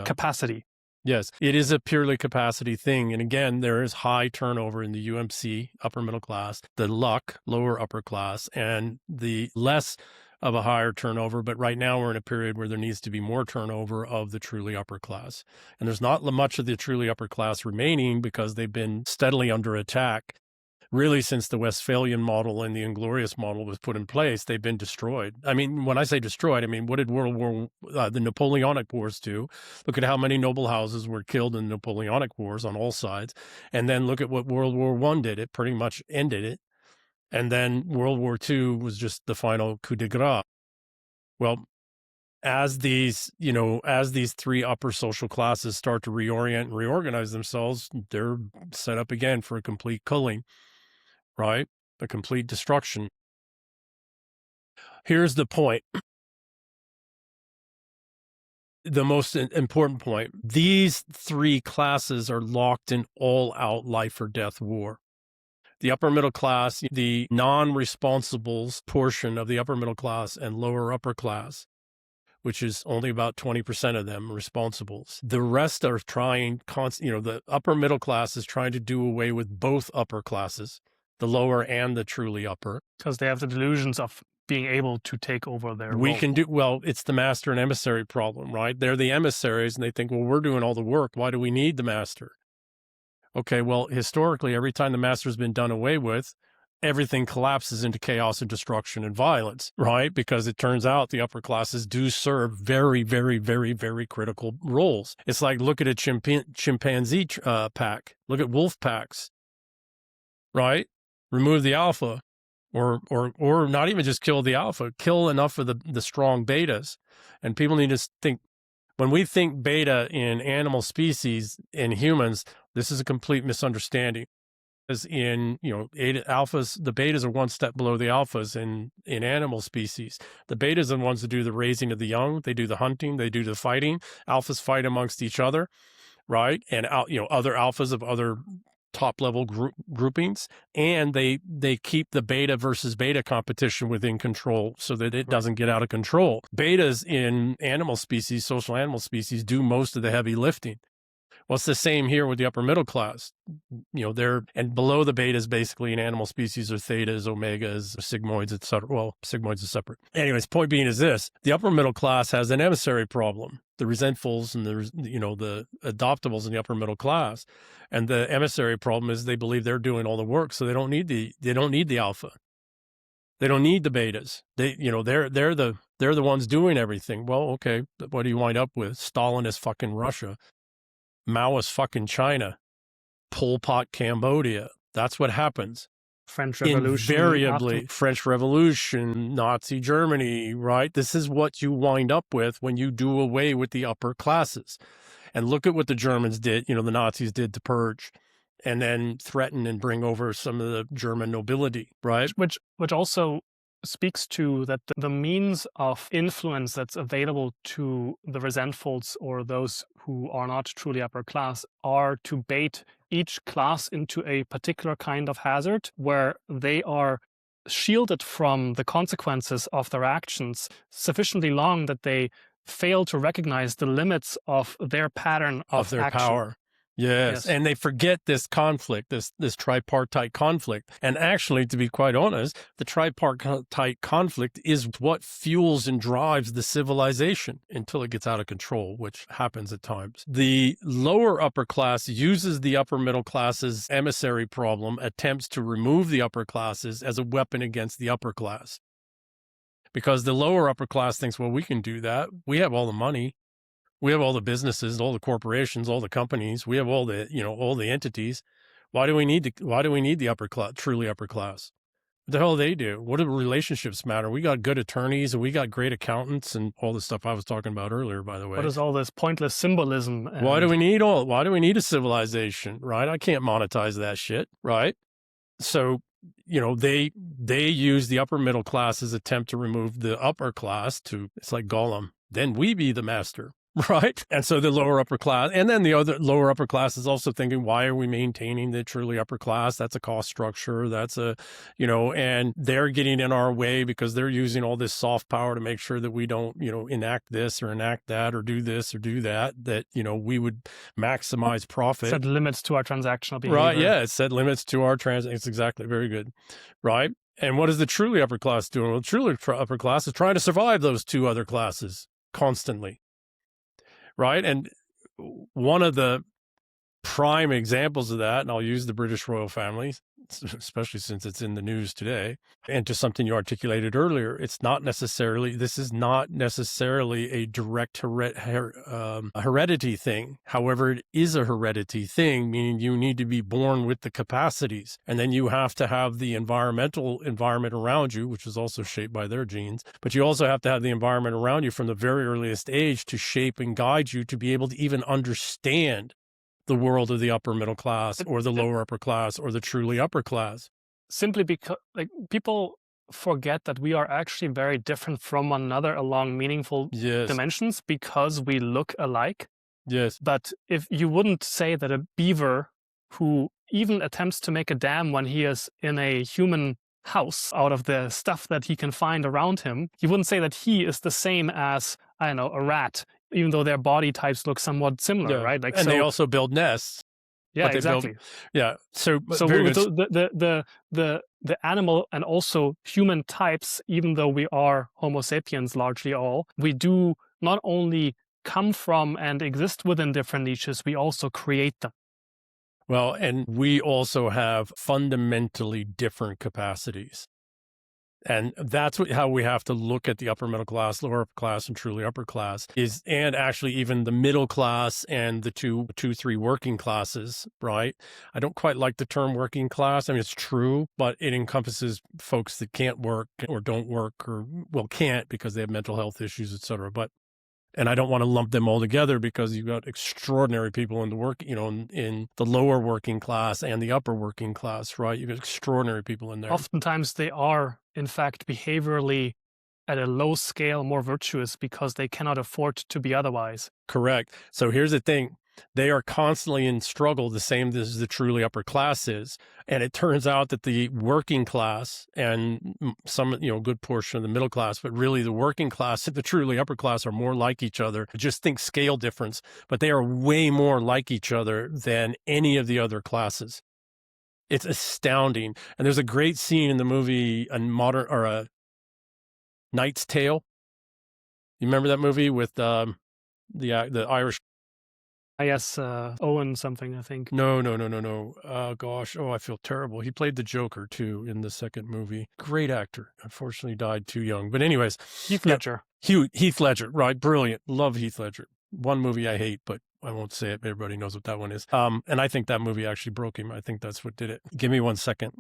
capacity. Yes, it is a purely capacity thing. And again, there is high turnover in the UMC, upper middle class, the luck, lower upper class, and the less of a higher turnover. But right now we're in a period where there needs to be more turnover of the truly upper class. And there's not much of the truly upper class remaining because they've been steadily under attack. Really, since the Westphalian model and the Inglorious model was put in place, they've been destroyed. I mean, when I say destroyed, I mean, what did the Napoleonic Wars do? Look at how many noble houses were killed in the Napoleonic Wars on all sides. And then look at what World War I did. It pretty much ended it. And then World War II was just the final coup de grace. Well, as these three upper social classes start to reorient and reorganize themselves, they're set up again for a complete culling. Right? A complete destruction. Here's the point. The most important point. These three classes are locked in all-out life or death war. The upper middle class, the non-responsibles portion of the upper middle class and lower upper class, which is only about 20% of them responsibles. The rest are trying, the upper middle class is trying to do away with both upper classes, the lower and the truly upper. Because they have the delusions of being able to take over their role. It's the master and emissary problem, right? They're the emissaries and they think, well, we're doing all the work. Why do we need the master? Okay, well, historically, every time the master's been done away with, everything collapses into chaos and destruction and violence, right? Because it turns out the upper classes do serve very, very, very, very critical roles. It's like, look at a chimpanzee pack. Look at wolf packs, right? Remove the alpha, or not even just kill the alpha, kill enough of the strong betas. And people need to think, when we think beta in animal species, in humans, this is a complete misunderstanding. As in, alphas, the betas are one step below the alphas in animal species. The betas are the ones that do the raising of the young. They do the hunting. They do the fighting. Alphas fight amongst each other, right? And other alphas of other top level groupings, and they keep the beta versus beta competition within control so that it doesn't get out of control. Betas in animal species, social animal species, do most of the heavy lifting. Well, it's the same here with the upper middle class. And below the betas, basically in animal species, are thetas, omegas, sigmoids, etc. Well, sigmoids are separate. Anyways, point being is this: the upper middle class has an emissary problem. The resentfuls and the adoptables in the upper middle class, and the emissary problem is they believe they're doing all the work, so they don't need the alpha. They don't need the betas. They're the ones doing everything. Well, okay, but what do you wind up with? Stalinist fucking Russia. Maoist fucking China, Pol Pot Cambodia. That's what happens. French Revolution. Invariably, French Revolution, Nazi Germany, right? This is what you wind up with when you do away with the upper classes. And look at what the Germans did, the Nazis did to purge and then threaten and bring over some of the German nobility, right? Which also speaks to that the means of influence that's available to the resentfuls or those who are not truly upper class are to bait each class into a particular kind of hazard where they are shielded from the consequences of their actions sufficiently long that they fail to recognize the limits of their pattern of their action. Power. Yes. And they forget this conflict, this tripartite conflict. And actually, to be quite honest, the tripartite conflict is what fuels and drives the civilization until it gets out of control, which happens at times. The lower upper class uses the upper middle class's emissary problem, attempts to remove the upper classes as a weapon against the upper class. Because the lower upper class thinks, well, we can do that. We have all the money. We have all the businesses, all the corporations, all the companies. We have all the entities. Why do we need the upper class, truly upper class? What the hell do they do? What do relationships matter? We got good attorneys and we got great accountants and all the stuff I was talking about earlier, by the way. What is all this pointless symbolism? Why do we need a civilization, right? I can't monetize that shit, right? So, they use the upper middle class's attempt to remove the upper class it's like Gollum. Then we be the master. Right. And so the lower upper class, and then the other lower upper class is also thinking, why are we maintaining the truly upper class? That's a cost structure. That's and they're getting in our way because they're using all this soft power to make sure that we don't, enact this or enact that or do this or do that, we would maximize profit. Set limits to our transactional behavior. Right. Yeah. It set limits to our it's exactly very good. Right. And what is the truly upper class doing? Well, the truly upper class is trying to survive those two other classes constantly, right? And one of the prime examples of that, and I'll use the British royal family, especially since it's in the news today, and to something you articulated earlier, this is not necessarily a direct heredity thing. However, it is a heredity thing, meaning you need to be born with the capacities, and then you have to have the environment around you, which is also shaped by their genes, but you also have to have the environment around you from the very earliest age to shape and guide you to be able to even understand the world of the upper middle class or the lower upper class or the truly upper class. Simply because people forget that we are actually very different from one another along meaningful dimensions because we look alike. Yes. But if you wouldn't say that a beaver who even attempts to make a dam when he is in a human house out of the stuff that he can find around him, you wouldn't say that he is the same as, I don't know, a rat, even though their body types look somewhat similar, right? And they also build nests. Yeah, exactly. So the animal and also human types, even though we are Homo sapiens largely all, we do not only come from and exist within different niches, we also create them. Well, and we also have fundamentally different capacities. And that's how we have to look at the upper middle class, lower upper class, and truly upper class and actually even the middle class and the two, three working classes, right? I don't quite like the term working class. I mean, it's true, but it encompasses folks that can't work or don't work or, well, can't because they have mental health issues, et cetera. And I don't want to lump them all together because you've got extraordinary people in the work, in the lower working class and the upper working class, right? You've got extraordinary people in there. Oftentimes they are, in fact, behaviorally at a low scale more virtuous because they cannot afford to be otherwise. Correct. So here's the thing. They are constantly in struggle, the same as the truly upper class is. And it turns out that the working class and some, good portion of the middle class, but really the working class and the truly upper class are more like each other. Just think scale difference, but they are way more like each other than any of the other classes. It's astounding. And there's a great scene in the movie, A Knight's Tale. You remember that movie with the Irish? Yes, Owen something, I think. No. Gosh. Oh, I feel terrible. He played the Joker, too, in the second movie. Great actor. Unfortunately died too young. But anyways. Heath Ledger. Heath Ledger, right. Brilliant. Love Heath Ledger. One movie I hate, but I won't say it. Everybody knows what that one is. And I think that movie actually broke him. I think that's what did it. Give me 1 second.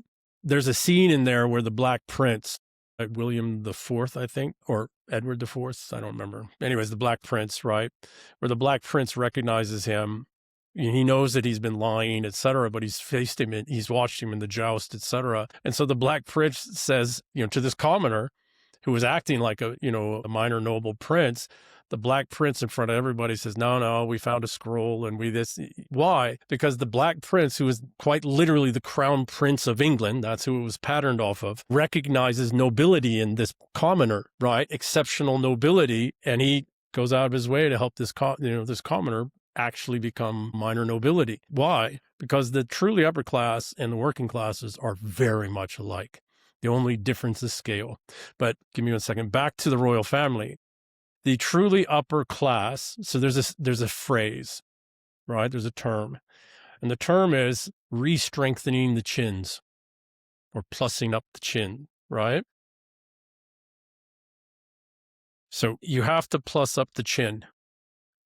There's a scene in there where the Black Prince, William IV, I think, or Edward IV, I don't remember. Anyways, the Black Prince, right? Where the Black Prince recognizes him. He knows that he's been lying, et cetera, but he's faced him and he's watched him in the joust, et cetera. And so the Black Prince says, to this commoner who was acting like a minor noble prince, the Black Prince in front of everybody says, no, we found a scroll and Why? Because the Black Prince, who is quite literally the crown prince of England, that's who it was patterned off of, recognizes nobility in this commoner, right? Exceptional nobility. And he goes out of his way to help this commoner actually become minor nobility. Why? Because the truly upper class and the working classes are very much alike. The only difference is scale. But give me 1 second. Back to the royal family. The truly upper class, so there's a phrase, right? There's a term. And the term is re-strengthening the chins or plussing up the chin, right? So you have to plus up the chin.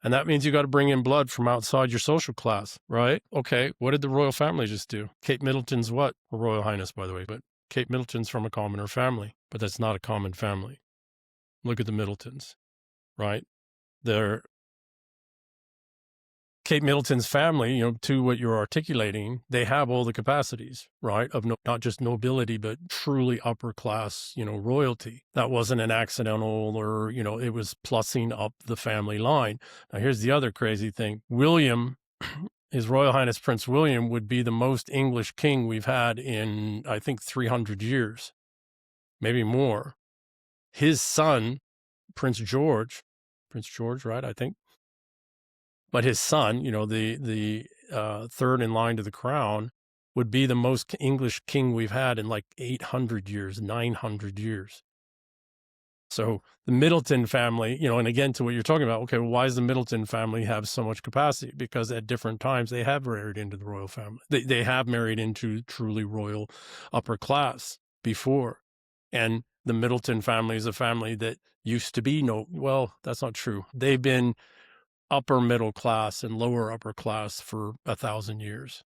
And that means you got to bring in blood from outside your social class, right? Okay, what did the royal family just do? Kate Middleton's what? Her Royal Highness, by the way, but Kate Middleton's from a commoner family, but that's not a common family. Look at the Middletons. Right? Kate Middleton's family, to what you're articulating, they have all the capacities, right? Of not just nobility, but truly upper class, royalty. That wasn't an accidental or, it was plussing up the family line. Now, here's the other crazy thing. William, His Royal Highness Prince William, would be the most English king we've had in, I think, 300 years, maybe more. His son, Prince George, right, I think. But his son, the third in line to the crown, would be the most English king we've had in like 800 years, 900 years. So the Middleton family, and again, to what you're talking about, okay, well, why does the Middleton family have so much capacity? Because at different times they have married into the royal family. They have married into truly royal upper class before. And the Middleton family is a family that used to be well, that's not true. They've been upper middle class and lower upper class for 1,000 years.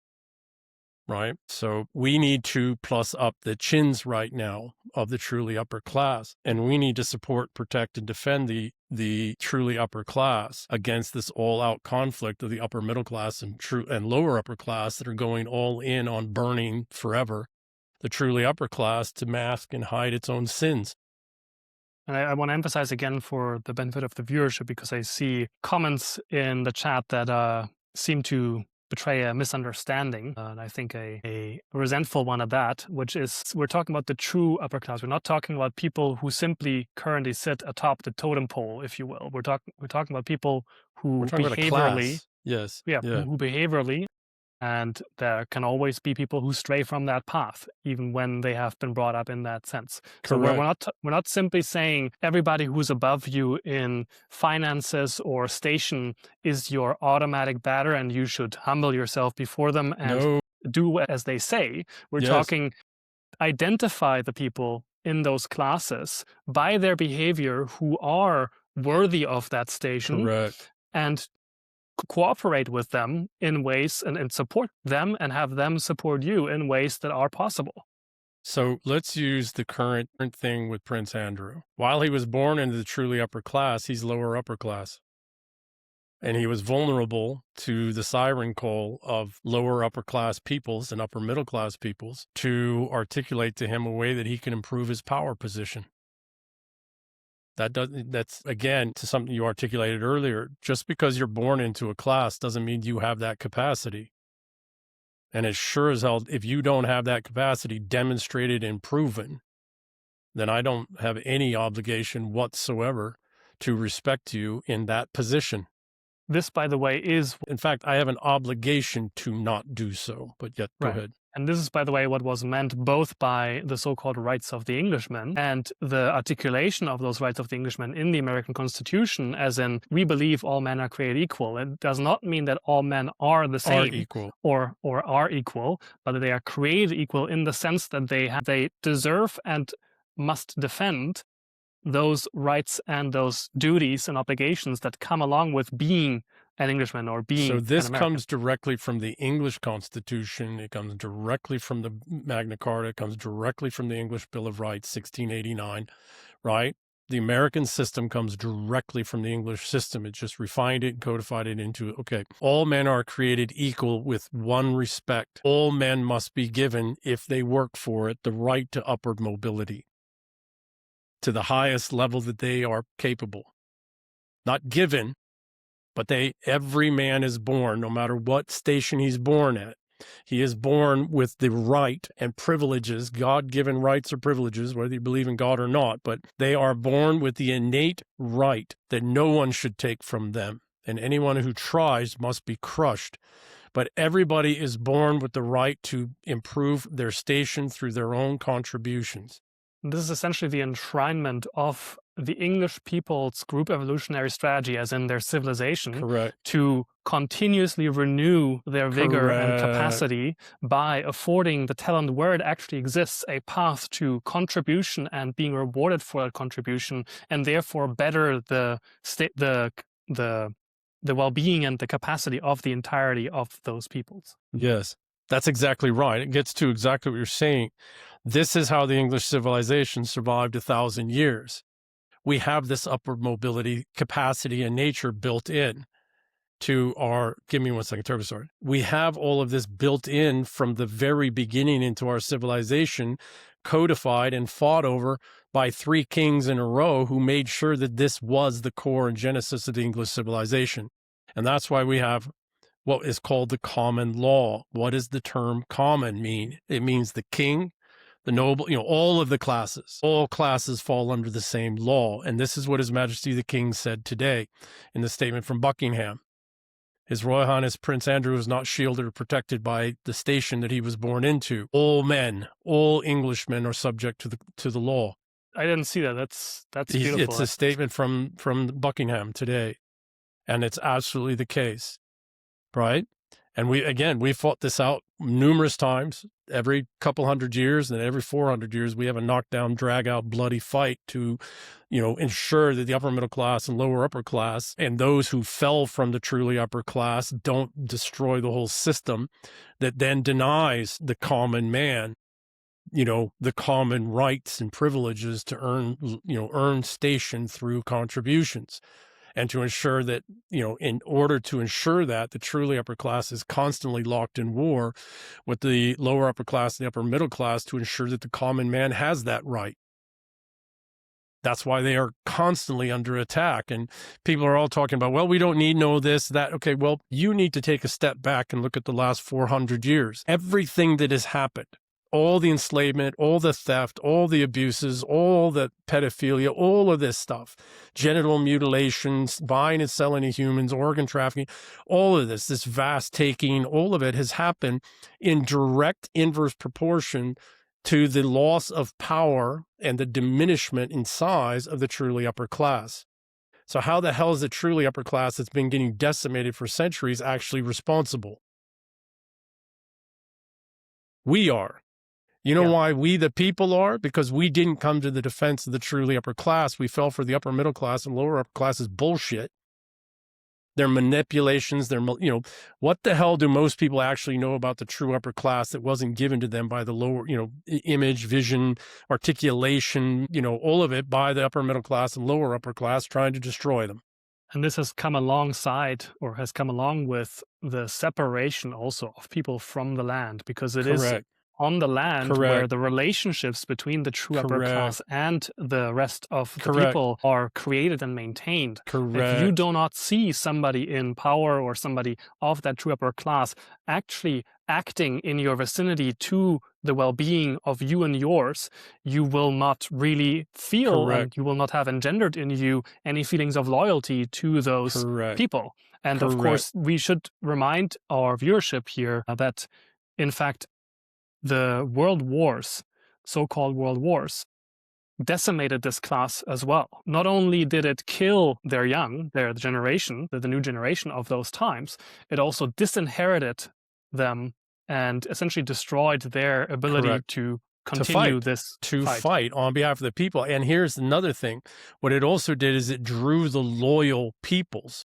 Right. So we need to plus up the chins right now of the truly upper class. And we need to support, protect, and defend the truly upper class against this all-out conflict of the upper middle class and lower upper class that are going all in on burning forever the truly upper class to mask and hide its own sins. And I want to emphasize again for the benefit of the viewership, because I see comments in the chat that seem to betray a misunderstanding, and I think a resentful one at that, which is we're talking about the true upper class. We're not talking about people who simply currently sit atop the totem pole, if you will. We're talking about people who We're talking behaviorally, about a class. Yes. yeah. Who behaviorally, and there can always be people who stray from that path, even when they have been brought up in that sense. So we're not simply saying everybody who's above you in finances or station is your automatic batter and you should humble yourself before them and do as they say. We're talking, identify the people in those classes by their behavior who are worthy of that station. Correct. And cooperate with them in ways and support them and have them support you in ways that are possible. So let's use the current thing with Prince Andrew. While he was born into the truly upper class, he's lower upper class. And he was vulnerable to the siren call of lower upper class peoples and upper middle class peoples to articulate to him a way that he can improve his power position. That's again to something you articulated earlier. Just because you're born into a class doesn't mean you have that capacity. And as sure as hell, if you don't have that capacity demonstrated and proven, then I don't have any obligation whatsoever to respect you in that position. This, by the way, is... In fact, I have an obligation to not do so, but yet, go ahead. And this is, by the way, what was meant both by the so-called rights of the Englishman and the articulation of those rights of the Englishman in the American Constitution, as in, we believe all men are created equal. It does not mean that all men are the same. Are equal. Or are equal, but they are created equal in the sense that they deserve and must defend those rights and those duties and obligations that come along with being an Englishman or being an American. So this comes directly from the English Constitution. It comes directly from the Magna Carta. It comes directly from the English Bill of Rights, 1689, right? The American system comes directly from the English system. It just refined it and codified it into, okay, all men are created equal with one respect. All men must be given, if they work for it, the right to upward mobility to the highest level that they are capable. Not given, but every man is born, no matter what station he's born at. He is born with the right and privileges, God-given rights or privileges, whether you believe in God or not, but they are born with the innate right that no one should take from them. And anyone who tries must be crushed. But everybody is born with the right to improve their station through their own contributions. This is essentially the enshrinement of the English people's group evolutionary strategy, as in their civilization, Correct. To continuously renew their vigor and capacity by affording the talent where it actually exists a path to contribution and being rewarded for that contribution, and therefore better the well-being and the capacity of the entirety of those peoples. Yes, that's exactly right. It gets to exactly what you're saying. This is how the English civilization survived 1,000 years. We have this upward mobility capacity and nature built in to our, give me 1 second, sorry. We have all of this built in from the very beginning into our civilization, codified and fought over by 3 kings in a row who made sure that this was the core and genesis of the English civilization. And that's why we have what is called the common law. What does the term common mean? It means the king, the noble, all of the classes. All classes fall under the same law. And this is what His Majesty the King said today in the statement from Buckingham. His Royal Highness Prince Andrew was not shielded or protected by the station that he was born into. All men, all Englishmen are subject to the law. I didn't see that. That's beautiful. It's a statement from Buckingham today, and it's absolutely the case, right? And we fought this out numerous times. Every couple hundred years and every 400 years, we have a knockdown, drag out, bloody fight to, ensure that the upper middle class and lower upper class and those who fell from the truly upper class don't destroy the whole system that then denies the common man, the common rights and privileges to earn station through contributions. And to ensure that, in order to ensure that the truly upper class is constantly locked in war with the lower upper class and the upper middle class to ensure that the common man has that right. That's why they are constantly under attack. And people are all talking about, well, we don't need no this, that. Okay, well, you need to take a step back and look at the last 400 years. Everything that has happened, all the enslavement, all the theft, all the abuses, all the pedophilia, all of this stuff, genital mutilations, buying and selling of humans, organ trafficking, all of this vast taking, all of it has happened in direct inverse proportion to the loss of power and the diminishment in size of the truly upper class. So how the hell is the truly upper class that's been getting decimated for centuries actually responsible? We are. You know why we the people are? Because we didn't come to the defense of the truly upper class. We fell for the upper middle class and lower upper class's bullshit. Their manipulations, what the hell do most people actually know about the true upper class that wasn't given to them by the lower, image, vision, articulation, all of it by the upper middle class and lower upper class trying to destroy them. And this has come alongside or has come along with the separation also of people from the land, because it is on the land where the relationships between the true upper class and the rest of the people are created and maintained. If you do not see somebody in power or somebody of that true upper class actually acting in your vicinity to the well-being of you and yours, you will not really feel and you will not have engendered in you any feelings of loyalty to those people. And of course, we should remind our viewership here that, in fact, the world wars, so-called world wars, decimated this class as well. Not only did it kill their young, the new generation of those times, it also disinherited them and essentially destroyed their ability to continue to fight on behalf of the people. And here's another thing. What it also did is it drew the loyal peoples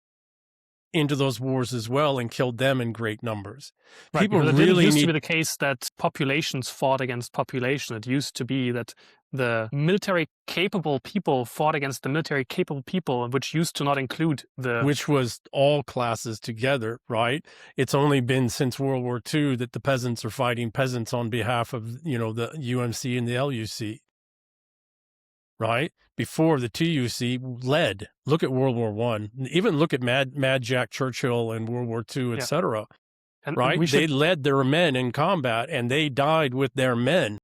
into those wars as well and killed them in great numbers. People really used to be the case that populations fought against population. It used to be that the military capable people fought against the military capable people, which used to not include which was all classes together, right? It's only been since World War II that the peasants are fighting peasants on behalf of, the UMC and the LUC. Right? Before the TUC led. Look at World War I. Even look at Mad Jack Churchill and World War II, etc. Right? They led their men in combat and they died with their men.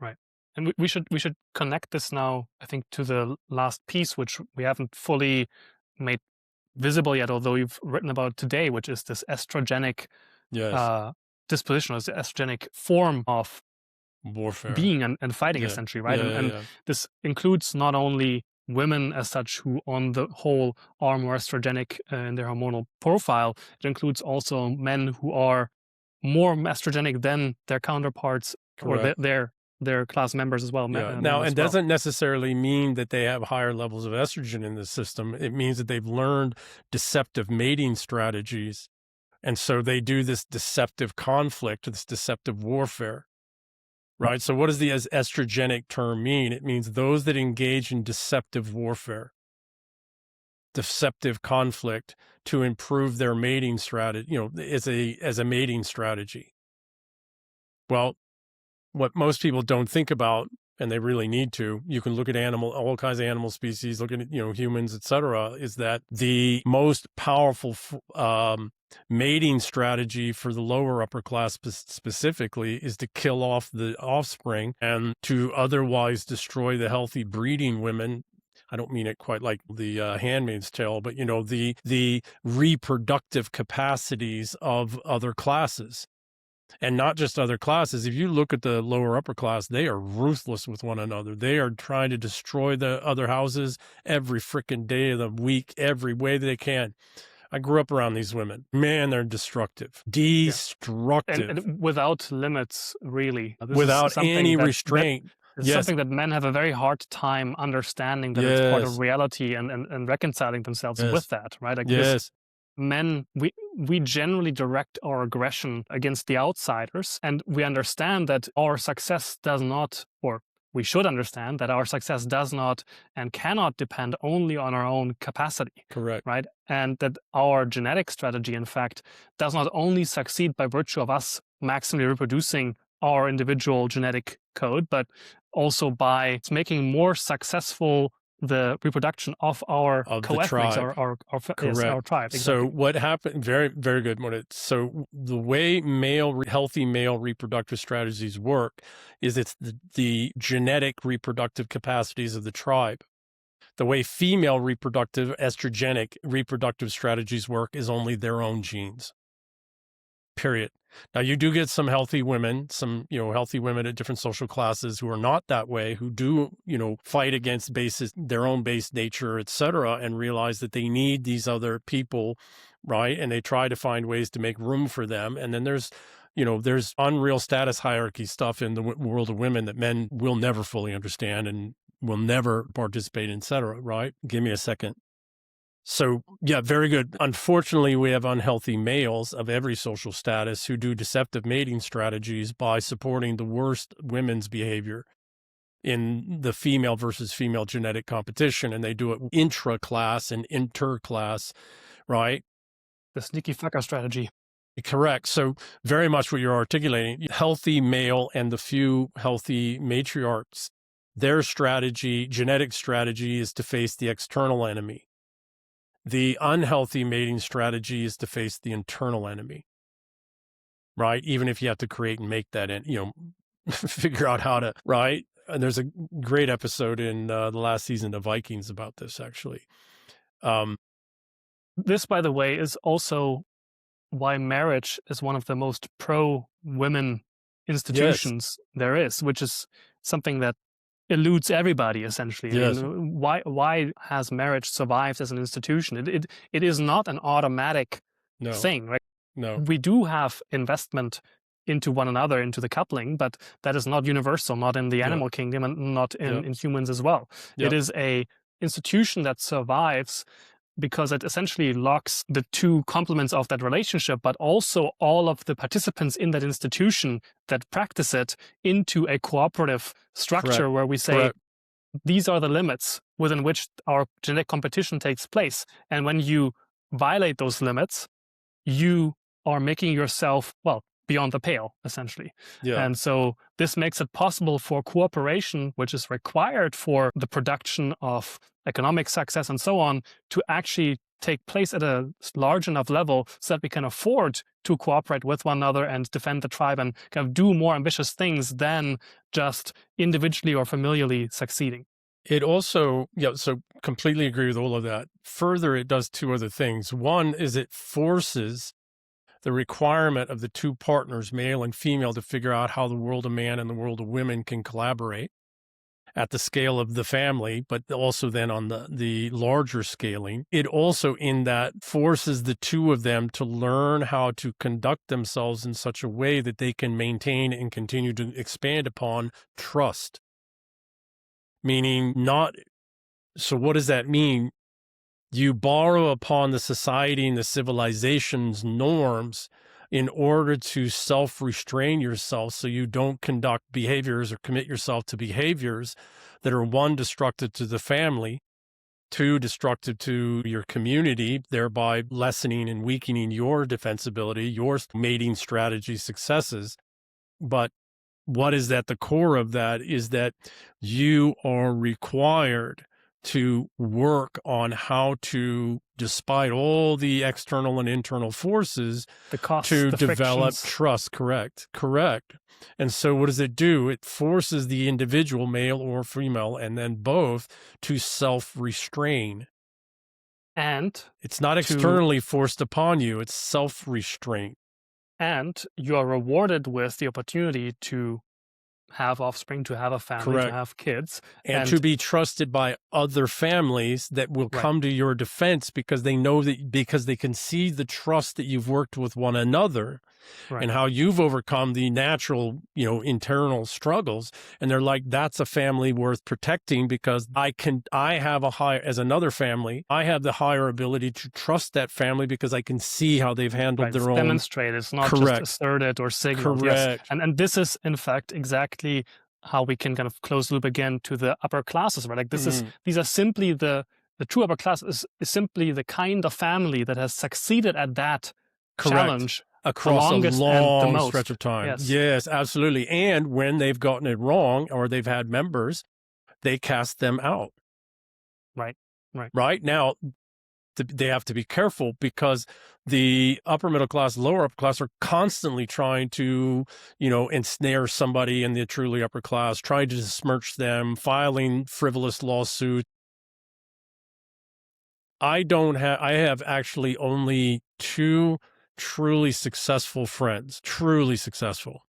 Right. And we should connect this now, I think, to the last piece, which we haven't fully made visible yet, although you've written about today, which is this estrogenic disposition, or the estrogenic form of warfare, being and fighting, essentially, right? And this includes not only women as such, who on the whole are more estrogenic in their hormonal profile. It includes also men who are more estrogenic than their counterparts or their class members as well. Now, it doesn't necessarily mean that they have higher levels of estrogen in the system. It means that they've learned deceptive mating strategies. And so they do this deceptive conflict, this deceptive warfare. Right. So what does the estrogenic term mean? It means those that engage in deceptive warfare, deceptive conflict to improve their mating strategy, as a mating strategy. Well, what most people don't think about, and they really need to, you can look at all kinds of animal species, look at, humans, etc., is that the most powerful mating strategy for the lower upper class specifically is to kill off the offspring and to otherwise destroy the healthy breeding women I don't mean it quite like the Handmaid's Tale, but the reproductive capacities of other classes. And not just other classes. If you look at the lower upper class, they are ruthless with one another. They are trying to destroy the other houses every freaking day of the week, every way they can. I grew up around these women. Man, they're destructive. Yeah. Destructive. And without limits, really. This is Without any something that restraint. it's Yes. something that men have a very hard time understanding, that it's part of Yes. reality, and reconciling themselves Yes. with that, right? Like Yes. men, we generally direct our aggression against the outsiders, and we understand that our success does not, or we should understand that our success does not and cannot depend only on our own capacity. Correct. Right? And that our genetic strategy, in fact, does not only succeed by virtue of us maximally reproducing our individual genetic code, but also by making more successful the reproduction of our Of the co-ethnics, tribe. yes, our Correct. tribe. So Exactly. what happened, very, very good. So the way healthy male reproductive strategies work is it's the genetic reproductive capacities of the tribe. The way female reproductive, estrogenic reproductive strategies work is only their own genes. Period. Now, you do get some healthy women, healthy women at different social classes who are not that way, who do, fight against their own base nature, et cetera, and realize that they need these other people, right? And they try to find ways to make room for them. And then there's unreal status hierarchy stuff in the world of women that men will never fully understand and will never participate in, et cetera, right? Give me a second. So, yeah, very good. Unfortunately, we have unhealthy males of every social status who do deceptive mating strategies by supporting the worst women's behavior in the female versus female genetic competition. And they do it intra-class and inter-class, right? The sneaky fucker strategy. Correct. So very much what you're articulating, healthy male and the few healthy matriarchs, their strategy, genetic strategy, is to face the external enemy. The unhealthy mating strategy is to face the internal enemy, right? Even if you have to create and make that, figure out how to, right? And there's a great episode in the last season of Vikings about this, actually. This, by the way, is also why marriage is one of the most pro-women institutions there is, which is something that eludes everybody, essentially. Yes. I mean, why has marriage survived as an institution? It is not an automatic thing, right? No. We do have investment into one another, into the coupling, but that is not universal, not in the animal kingdom and not in humans as well. It is a institution that survives because it essentially locks the two complements of that relationship, but also all of the participants in that institution that practice it, into a cooperative structure where we say, these are the limits within which our genetic competition takes place. And when you violate those limits, you are making yourself, beyond the pale, essentially. Yeah. And so this makes it possible for cooperation, which is required for the production of economic success and so on, to actually take place at a large enough level so that we can afford to cooperate with one another and defend the tribe and kind of do more ambitious things than just individually or familially succeeding. It also, so completely agree with all of that. Further, it does two other things. One is it forces the requirement of the two partners, male and female, to figure out how the world of man and the world of women can collaborate at the scale of the family, but also then on the larger scaling. It also, in that, forces the two of them to learn how to conduct themselves in such a way that they can maintain and continue to expand upon trust. Meaning so what does that mean? You borrow upon the society and the civilization's norms in order to self-restrain yourself so you don't conduct behaviors or commit yourself to behaviors that are, one, destructive to the family, two, destructive to your community, thereby lessening and weakening your defensibility, your mating strategy successes. But what is at the core of that is that you are required to work on how to, despite all the external and internal forces, The costs, to the develop frictions. trust. Correct. And so what does it do? It forces the individual, male or female, and then both, to self-restrain. And It's not to externally forced upon you, it's self-restraint. and you are rewarded with the opportunity to have offspring, to have a family, to Correct. have kids. And to be trusted by other families that will Right. come to your defense because they know that, because they can see the trust that you've worked with one another. Right. And how you've overcome the natural, internal struggles. And they're like, that's a family worth protecting, because I have as another family, I have the higher ability to trust that family because I can see how they've handled Right. their It's own. demonstrated. It's not Correct. just asserted or signaled. Yes. Correct. And this is, in fact, exactly how we can kind of close the loop again to the upper classes, right? Like these are simply the true upper class is simply the kind of family that has succeeded at that Correct. challenge Across the a longest and the long most. stretch of time. Yes. Yes, absolutely. And when they've gotten it wrong, or they've had members, they cast them out. Right. Right now, they have to be careful, because the upper middle class, lower upper class are constantly trying to, ensnare somebody in the truly upper class, trying to besmirch them, filing frivolous lawsuits. I have actually only 2 truly successful friends, truly successful,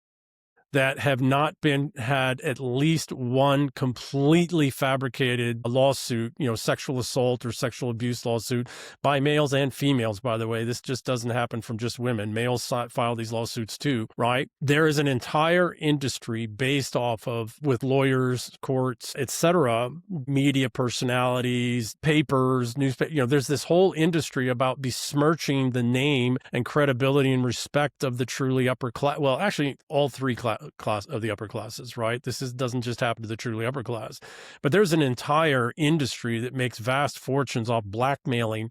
that have not had at least one completely fabricated lawsuit, sexual assault or sexual abuse lawsuit, by males and females, by the way. This just doesn't happen from just women. Males file these lawsuits too, right? There is an entire industry based off of, with lawyers, courts, etc., media personalities, papers, newspaper, there's this whole industry about besmirching the name and credibility and respect of the truly upper class. Well, actually, all 3 class of the upper classes, right? Doesn't just happen to the truly upper class, but there's an entire industry that makes vast fortunes off blackmailing,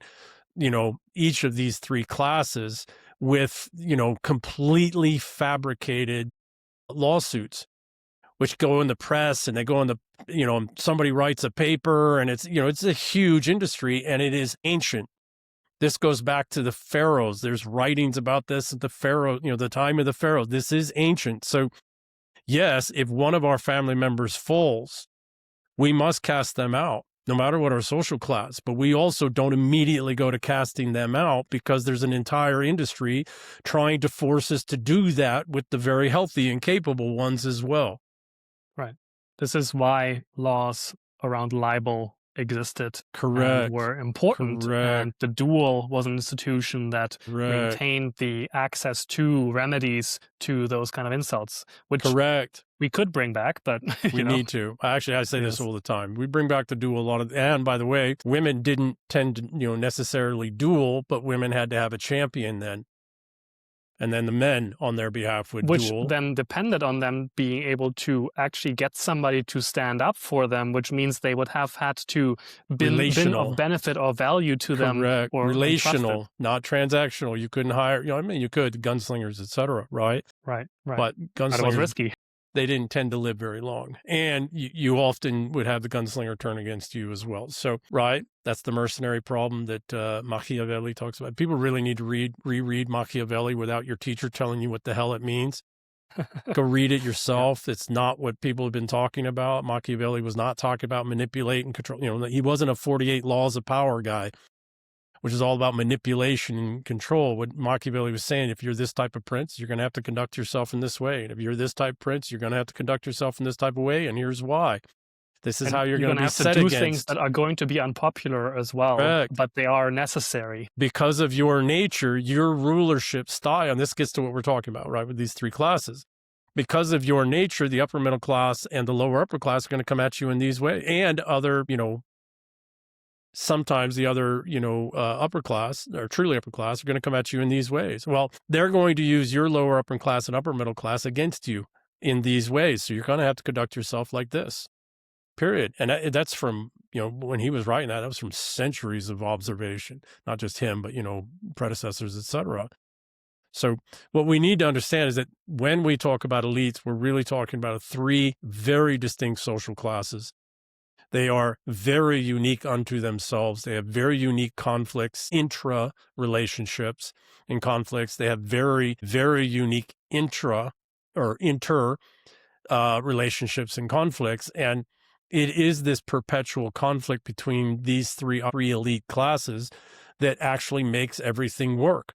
each of these 3 classes with, completely fabricated lawsuits, which go in the press, and they go in the, somebody writes a paper, and it's a huge industry, and it is ancient. This goes back to the pharaohs. There's writings about this at the pharaoh, the time of the pharaohs. This is ancient. So yes, if one of our family members falls, we must cast them out, no matter what our social class. But we also don't immediately go to casting them out, because there's an entire industry trying to force us to do that with the very healthy and capable ones as well. Right. This is why laws around libel existed. Correct. And were important. Correct. And the duel was an institution that maintained the access to remedies to those kind of insults, which Correct. we could bring back, but we need to. Actually, I say this Yes. all the time. We bring back the duel a lot of, and by the way, women didn't tend to, necessarily duel, but women had to have a champion then. And then the men on their behalf would duel. Which then depended on them being able to actually get somebody to stand up for them, which means they would have had to been of benefit or value to them. Correct. Or Relational, not transactional. You couldn't hire, you could, gunslingers, etc., right? Right. But gunslingers, that was risky. They didn't tend to live very long. And you often would have the gunslinger turn against you as well. So, right, that's the mercenary problem that Machiavelli talks about. People really need to reread Machiavelli without your teacher telling you what the hell it means. Go read it yourself. Yeah. It's not what people have been talking about. Machiavelli was not talking about manipulate and control. He wasn't a 48 laws of power guy, which is all about manipulation and control. What Machiavelli was saying, if you're this type of prince, you're going to have to conduct yourself in this way. And if you're this type of prince, you're going to have to conduct yourself in this type of way. And here's why. This is how you're going to be set against. Do things that are going to be unpopular as well, Correct. But they are necessary. Because of your nature, your rulership style, and this gets to what we're talking about, right, with these 3 classes. Because of your nature, the upper middle class and the lower upper class are going to come at you in these ways, and other, sometimes the other, upper class or truly upper class are going to come at you in these ways. Well, they're going to use your lower upper class and upper middle class against you in these ways. So you're going to have to conduct yourself like this, period. And that's from, when he was writing that was from centuries of observation, not just him, but, predecessors, etc. So what we need to understand is that when we talk about elites, we're really talking about 3 very distinct social classes They are very unique unto themselves. They have very unique conflicts, intra relationships and conflicts. They have very, very unique intra or inter relationships and conflicts. And it is this perpetual conflict between these three elite classes that actually makes everything work.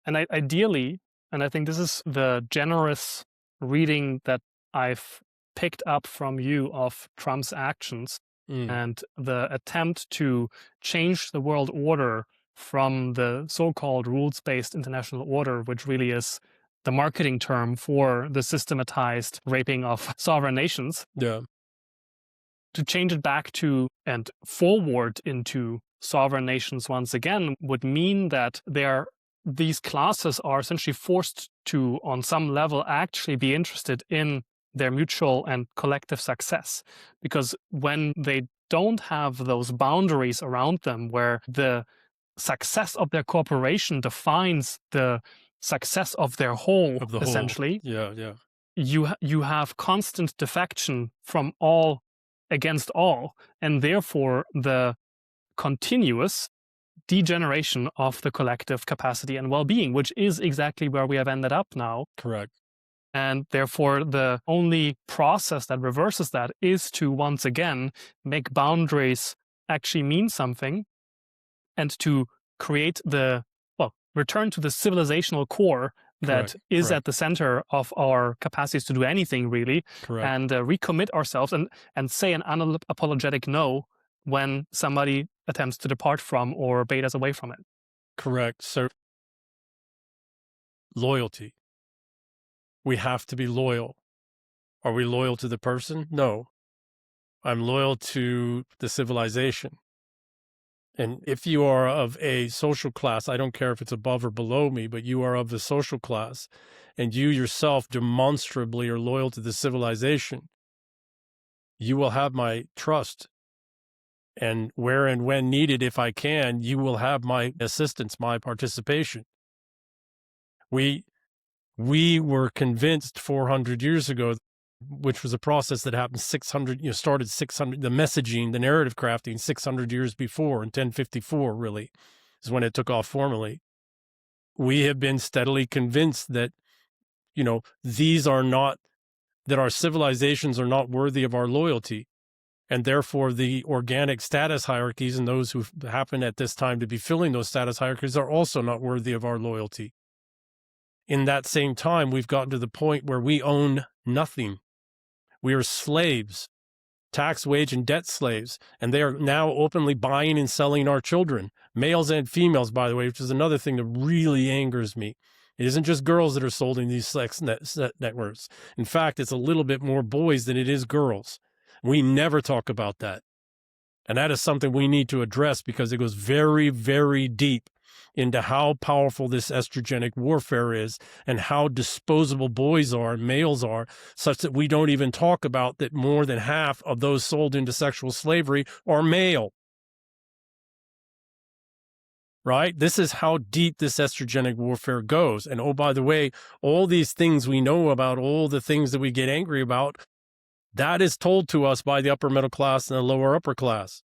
And ideally, and I think this is the generous reading that I've picked up from you of Trump's actions Mm, and the attempt to change the world order from the so-called rules-based international order, which really is the marketing term for the systematized raping of sovereign nations, yeah, to change it back to and forward into sovereign nations once again would mean that these classes are essentially forced to, on some level, actually be interested in their mutual and collective success. Because when they don't have those boundaries around them where the success of their corporation defines the success of their whole, of the whole. essentially, Yeah, yeah, you have constant defection from all against all, and therefore the continuous degeneration of the collective capacity and well-being, which is exactly where we have ended up now. correct. And therefore, the only process that reverses that is to once again make boundaries actually mean something and to create return to the civilizational core that Correct. is Correct. at the center of our capacities to do anything really, Correct. and recommit ourselves and say an unapologetic no when somebody attempts to depart from or bait us away from it. Correct. So loyalty. We have to be loyal. Are we loyal to the person? No. I'm loyal to the civilization. And if you are of a social class, I don't care if it's above or below me, but you are of the social class and you yourself demonstrably are loyal to the civilization, you will have my trust. And where and when needed, if I can, you will have my assistance, my participation. We were convinced 400 years ago, which was a process that happened 600, started 600, the messaging, the narrative crafting 600 years before, in 1054 really is when it took off formally. We have been steadily convinced that, these are not, that our civilizations are not worthy of our loyalty. And therefore the organic status hierarchies and those who happen at this time to be filling those status hierarchies are also not worthy of our loyalty. In that same time, we've gotten to the point where we own nothing. We are slaves, tax, wage, and debt slaves, and they are now openly buying and selling our children, males and females, by the way, which is another thing that really angers me. It isn't just girls that are sold in these sex networks. In fact, it's a little bit more boys than it is girls. We never talk about that. And that is something we need to address because it goes very, very deep into how powerful this estrogenic warfare is and how disposable boys are, males are, such that we don't even talk about that more than half of those sold into sexual slavery are male. Right? This is how deep this estrogenic warfare goes. And oh, by the way, all these things we know about, all the things that we get angry about, that is told to us by the upper middle class and the lower upper class,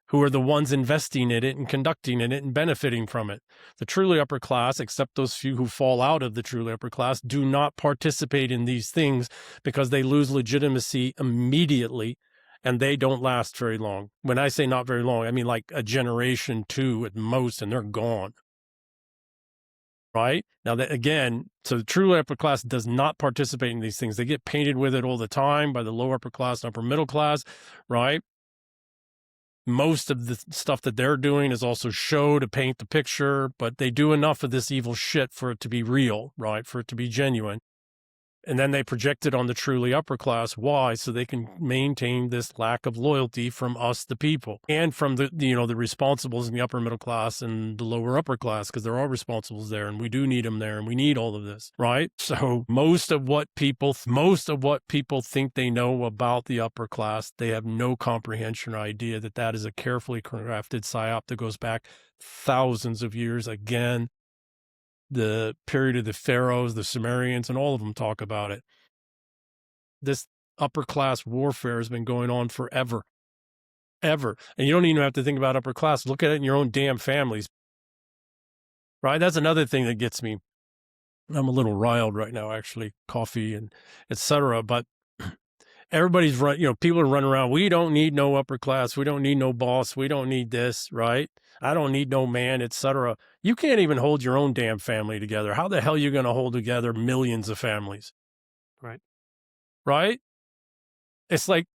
who are the ones investing in it and conducting in it and benefiting from it. The truly upper class, except those few who fall out of the truly upper class, do not participate in these things because they lose legitimacy immediately and they don't last very long. When I say not very long, I mean like a generation, two at most, and they're gone. Right? Now, that again, so the true upper class does not participate in these things. They get painted with it all the time by the lower upper class and upper middle class, right? Most of the stuff that they're doing is also show to paint the picture, but they do enough of this evil shit for it to be real, right? For it to be genuine. And then they project it on the truly upper class. Why? So they can maintain this lack of loyalty from us, the people, and from the responsibles in the upper middle class and the lower upper class, because there are responsibles there and we do need them there and we need all of this, right? So most of what people think they know about the upper class, they have no comprehension or idea that that is a carefully crafted psyop that goes back thousands of years. Again, the period of the pharaohs, the Sumerians, and all of them talk about it. This upper class warfare has been going on forever, ever. And you don't even have to think about upper class. Look at it in your own damn families, right? That's another thing that gets me. I'm a little riled right now, actually, coffee and etc. But everybody's people are running around. We don't need no upper class. We don't need no boss. We don't need this, right? I don't need no man, etc. You can't even hold your own damn family together. How the hell are you going to hold together millions of families? Right. Right? It's like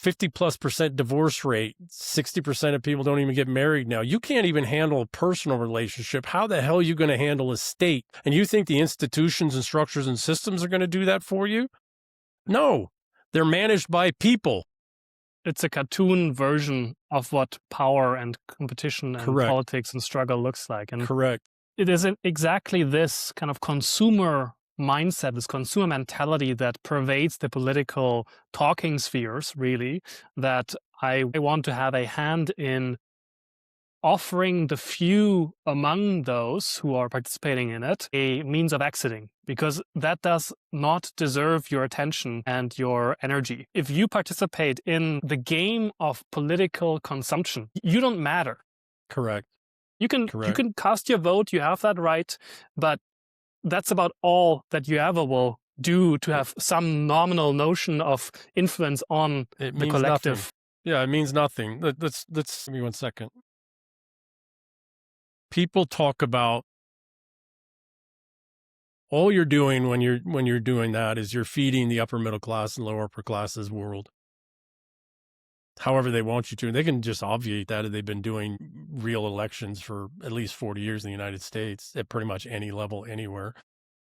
50+% divorce rate. 60% of people don't even get married now. You can't even handle a personal relationship. How the hell are you going to handle a state? And you think the institutions and structures and systems are going to do that for you? No, they're managed by people. It's a cartoon version of what power and competition and Correct. politics and struggle looks like. And Correct. it is exactly this kind of consumer mindset, this consumer mentality that pervades the political talking spheres, really, that I want to have a hand in offering the few among those who are participating in it a means of exiting, because that does not deserve your attention and your energy. If you participate in the game of political consumption, you don't matter. Correct. You can cast your vote, you have that right, but that's about all that you ever will do to have some nominal notion of influence on the collective. Nothing. Yeah, it means nothing. Let's give me 1 second. People talk about all you're doing when you're doing that is you're feeding the upper middle class and lower upper classes world. However they want you to. They can just obviate that. They've been doing real elections for at least 40 years in the United States at pretty much any level anywhere.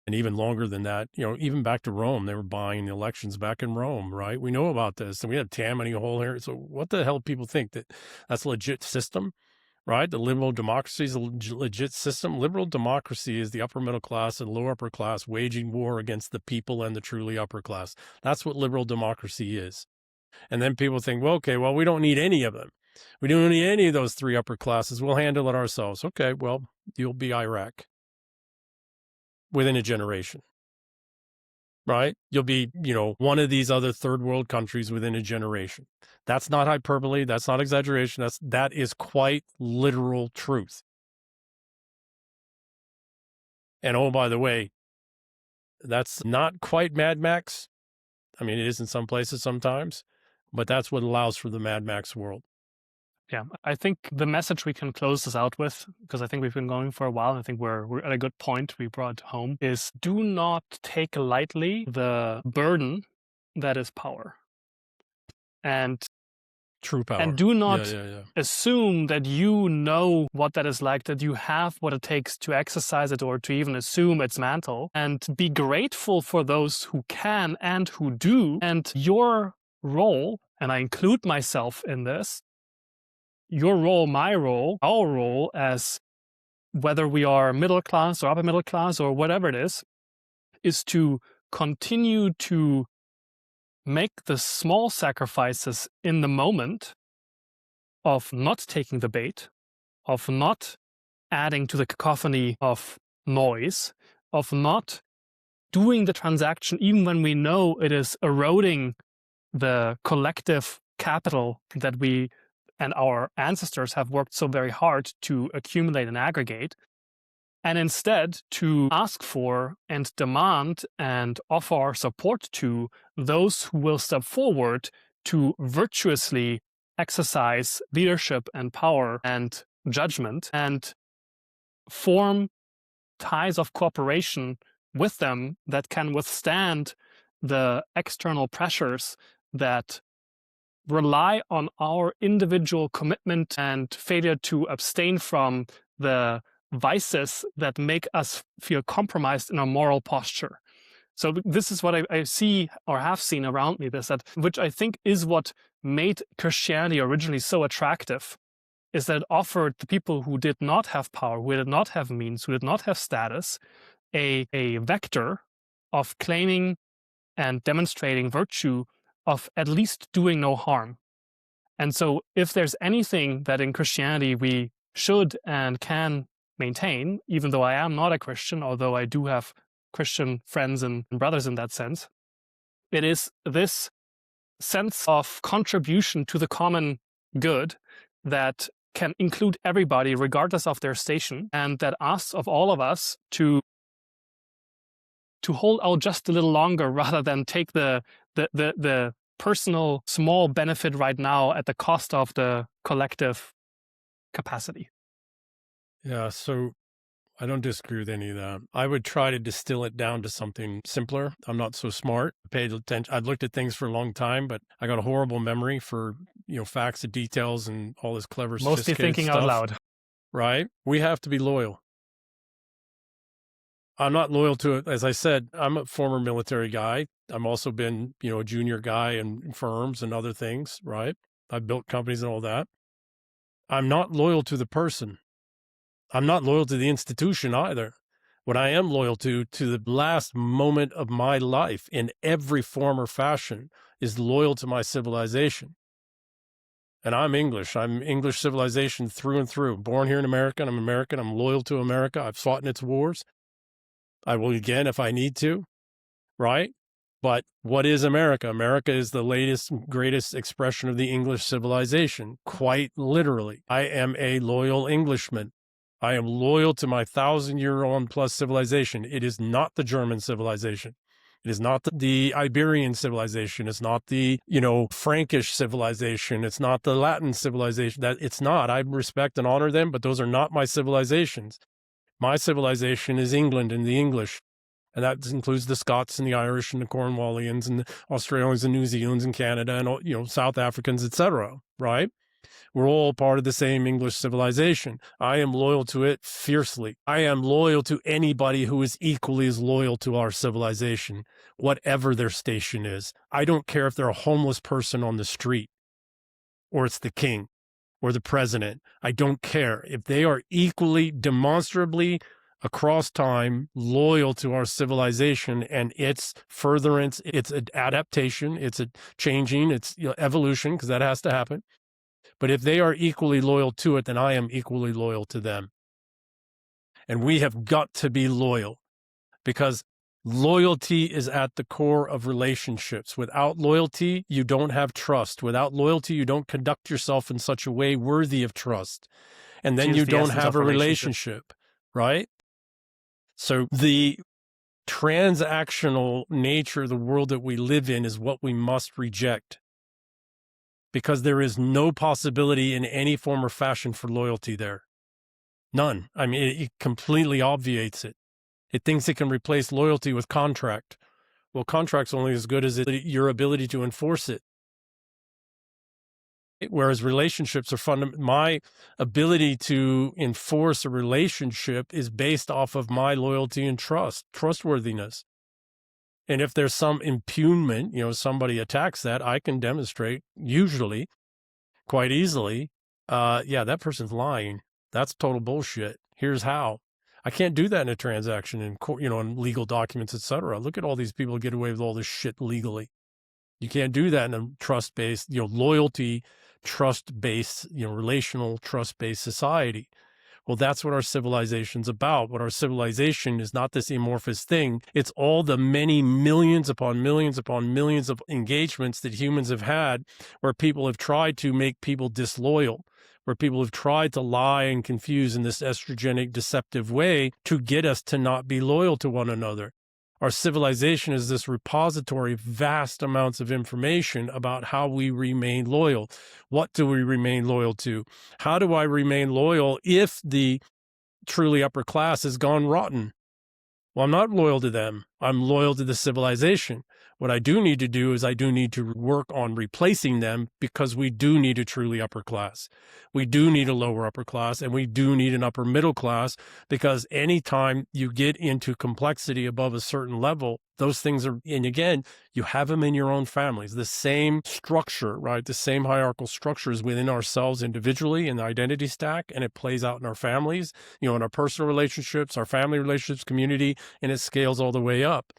And even longer than that, even back to Rome, they were buying the elections back in Rome, right? We know about this. And we have Tammany Hall here. So what the hell people think that that's a legit system, right? The liberal democracy is a legit system. Liberal democracy is the upper middle class and lower upper class waging war against the people and the truly upper class. That's what liberal democracy is. And then people think, well, we don't need any of them. We don't need any of those three upper classes. We'll handle it ourselves. Okay, well, you'll be Iraq within a generation, right? You'll be, one of these other third world countries within a generation. That's not hyperbole. That's not exaggeration. That is quite literal truth. And oh, by the way, that's not quite Mad Max. I mean, it is in some places sometimes, but that's what allows for the Mad Max world. Yeah, I think the message we can close this out with, because I think we've been going for a while, I think we're at a good point we brought home, is do not take lightly the burden that is power. And true power. And do not assume that you know what that is like, that you have what it takes to exercise it or to even assume its mantle. And be grateful for those who can and who do. And your role, and I include myself in this, your role, my role, our role as whether we are middle class or upper middle class or whatever it is to continue to make the small sacrifices in the moment of not taking the bait, of not adding to the cacophony of noise, of not doing the transaction even when we know it is eroding the collective capital that we and our ancestors have worked so very hard to accumulate and aggregate, and instead to ask for and demand and offer our support to those who will step forward to virtuously exercise leadership and power and judgment and form ties of cooperation with them that can withstand the external pressures that rely on our individual commitment and failure to abstain from the vices that make us feel compromised in our moral posture. So this is what I see or have seen around me, which I think is what made Christianity originally so attractive, is that it offered the people who did not have power, who did not have means, who did not have status, a vector of claiming and demonstrating virtue of at least doing no harm. And so if there's anything that in Christianity we should and can maintain, even though I am not a Christian, although I do have Christian friends and brothers in that sense, it is this sense of contribution to the common good that can include everybody regardless of their station, and that asks of all of us to hold out just a little longer rather than take the personal small benefit right now at the cost of the collective capacity. Yeah, so I don't disagree with any of that. I would try to distill it down to something simpler. I'm not so smart. I paid attention. I've looked at things for a long time, but I got a horrible memory for, facts and details and all this clever, Mostly sophisticated thinking stuff. out loud. Right? We have to be loyal. I'm not loyal to it. As I said, I'm a former military guy. I've also been, a junior guy in firms and other things, right? I've built companies and all that. I'm not loyal to the person. I'm not loyal to the institution either. What I am loyal to the last moment of my life in every form or fashion is loyal to my civilization. And I'm English. I'm English civilization through and through. Born here in America, and I'm American. I'm loyal to America. I've fought in its wars. I will again if I need to, right? But what is America? America is the latest, greatest expression of the English civilization, quite literally. I am a loyal Englishman. I am loyal to my 1,000-year-old plus civilization. It is not the German civilization. It is not the Iberian civilization. It's not the, Frankish civilization. It's not the Latin civilization. It's not. I respect and honor them, but those are not my civilizations. My civilization is England and the English, and that includes the Scots and the Irish and the Cornwallians and the Australians and New Zealanders and Canada and, South Africans, etc., right? We're all part of the same English civilization. I am loyal to it fiercely. I am loyal to anybody who is equally as loyal to our civilization, whatever their station is. I don't care if they're a homeless person on the street or it's the king or the president. I don't care. If they are equally, demonstrably, across time, loyal to our civilization and its furtherance, its adaptation, its changing, its evolution, because that has to happen. But if they are equally loyal to it, then I am equally loyal to them. And we have got to be loyal, because loyalty is at the core of relationships. Without loyalty, you don't have trust. Without loyalty, you don't conduct yourself in such a way worthy of trust. And then you don't have a relationship, right? So the transactional nature of the world that we live in is what we must reject, because there is no possibility in any form or fashion for loyalty there. None. I mean, it completely obviates it. It thinks it can replace loyalty with contract. Well, contract's only as good as your ability to enforce it. Whereas relationships are my ability to enforce a relationship is based off of my loyalty and trustworthiness. And if there's some impugnment, somebody attacks that, I can demonstrate, usually, quite easily, that person's lying. That's total bullshit. Here's how. I can't do that in a transaction in court, in legal documents, etc. Look at all these people who get away with all this shit legally. You can't do that in a trust-based, loyalty, trust-based, relational, trust-based society. Well, that's what our civilization's about. What our civilization is not this amorphous thing. It's all the many millions upon millions upon millions of engagements that humans have had where people have tried to make people disloyal, where people have tried to lie and confuse in this estrogenic, deceptive way to get us to not be loyal to one another. Our civilization is this repository of vast amounts of information about how we remain loyal. What do we remain loyal to? How do I remain loyal if the truly upper class has gone rotten? Well, I'm not loyal to them. I'm loyal to the civilization. What I do need to do is I do need to work on replacing them, because we do need a truly upper class. We do need a lower upper class, and we do need an upper middle class, because anytime you get into complexity above a certain level, those things are, and again, you have them in your own families. The same structure, right? The same hierarchical structure is within ourselves individually in the identity stack, and it plays out in our families, in our personal relationships, our family relationships, community, and it scales all the way up.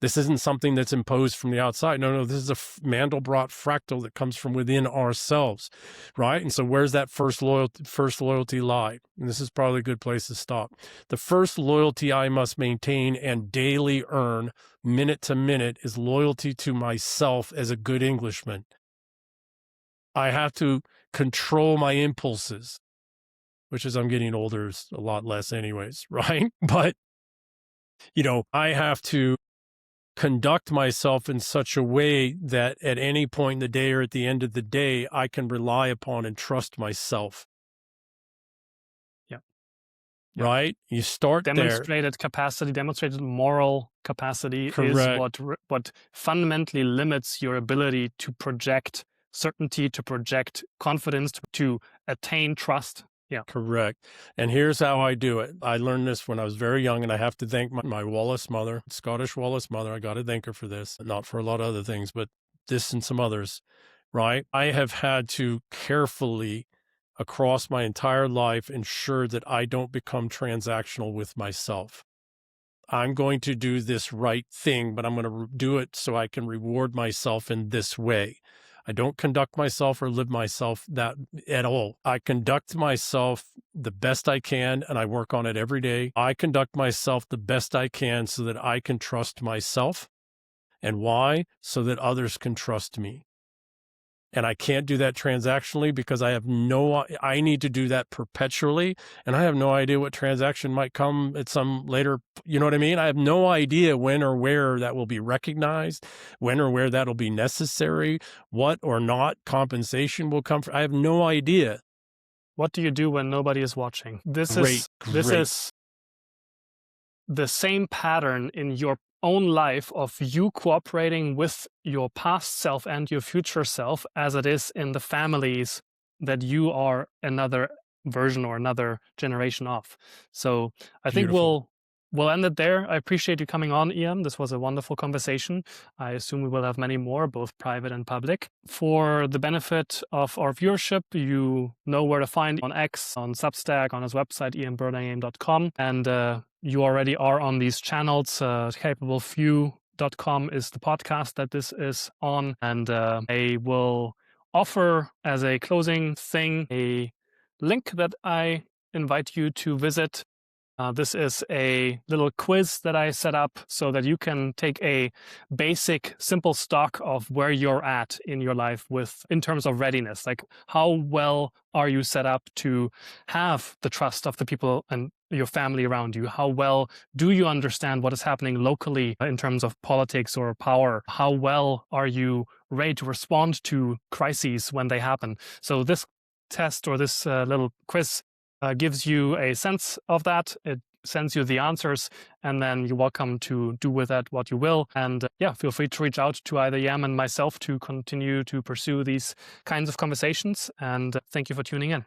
This isn't something that's imposed from the outside. No, this is a Mandelbrot fractal that comes from within ourselves, right? And so where's that first loyalty lie? And this is probably a good place to stop. The first loyalty I must maintain and daily earn, minute to minute, is loyalty to myself as a good Englishman. I have to control my impulses, which as I'm getting older is a lot less anyways, right? But, I have to conduct myself in such a way that at any point in the day or at the end of the day, I can rely upon and trust myself. Yeah. Right? You start demonstrated capacity, demonstrated moral capacity Correct. is what fundamentally limits your ability to project certainty, to project confidence, to attain trust. Yeah. Correct. And here's how I do it. I learned this when I was very young, and I have to thank my Wallace mother, Scottish Wallace mother. I got to thank her for this, not for a lot of other things, but this and some others, right? I have had to carefully, across my entire life, ensure that I don't become transactional with myself. I'm going to do this right thing, but I'm going to do it so I can reward myself in this way. I don't conduct myself or live myself that at all. I conduct myself the best I can, and I work on it every day. I conduct myself the best I can so that I can trust myself. And why? So that others can trust me. And I can't do that transactionally because I need to do that perpetually. And I have no idea what transaction might come at some later, you know what I mean? I have no idea when or where that will be recognized, when or where that'll be necessary, what or not compensation will come from. I have no idea. What do you do when nobody is watching? This is the same pattern in your own life of you cooperating with your past self and your future self as it is in the families that you are another version or another generation of. So I think we'll end it there. I appreciate you coming on, Ian. This was a wonderful conversation. I assume we will have many more, both private and public. For the benefit of our viewership, you know where to find on X, on Substack, on his website, ianburlingame.com. And you already are on these channels. CapableFew.com is the podcast that this is on. And I will offer as a closing thing a link that I invite you to visit. This is a little quiz that I set up so that you can take a basic, simple stock of where you're at in your life in terms of readiness. Like, how well are you set up to have the trust of the people and your family around you? How well do you understand what is happening locally in terms of politics or power? How well are you ready to respond to crises when they happen? So this test or this little quiz gives you a sense of that. It sends you the answers, and then you're welcome to do with that what you will. And feel free to reach out to either Yam and myself to continue to pursue these kinds of conversations. And thank you for tuning in.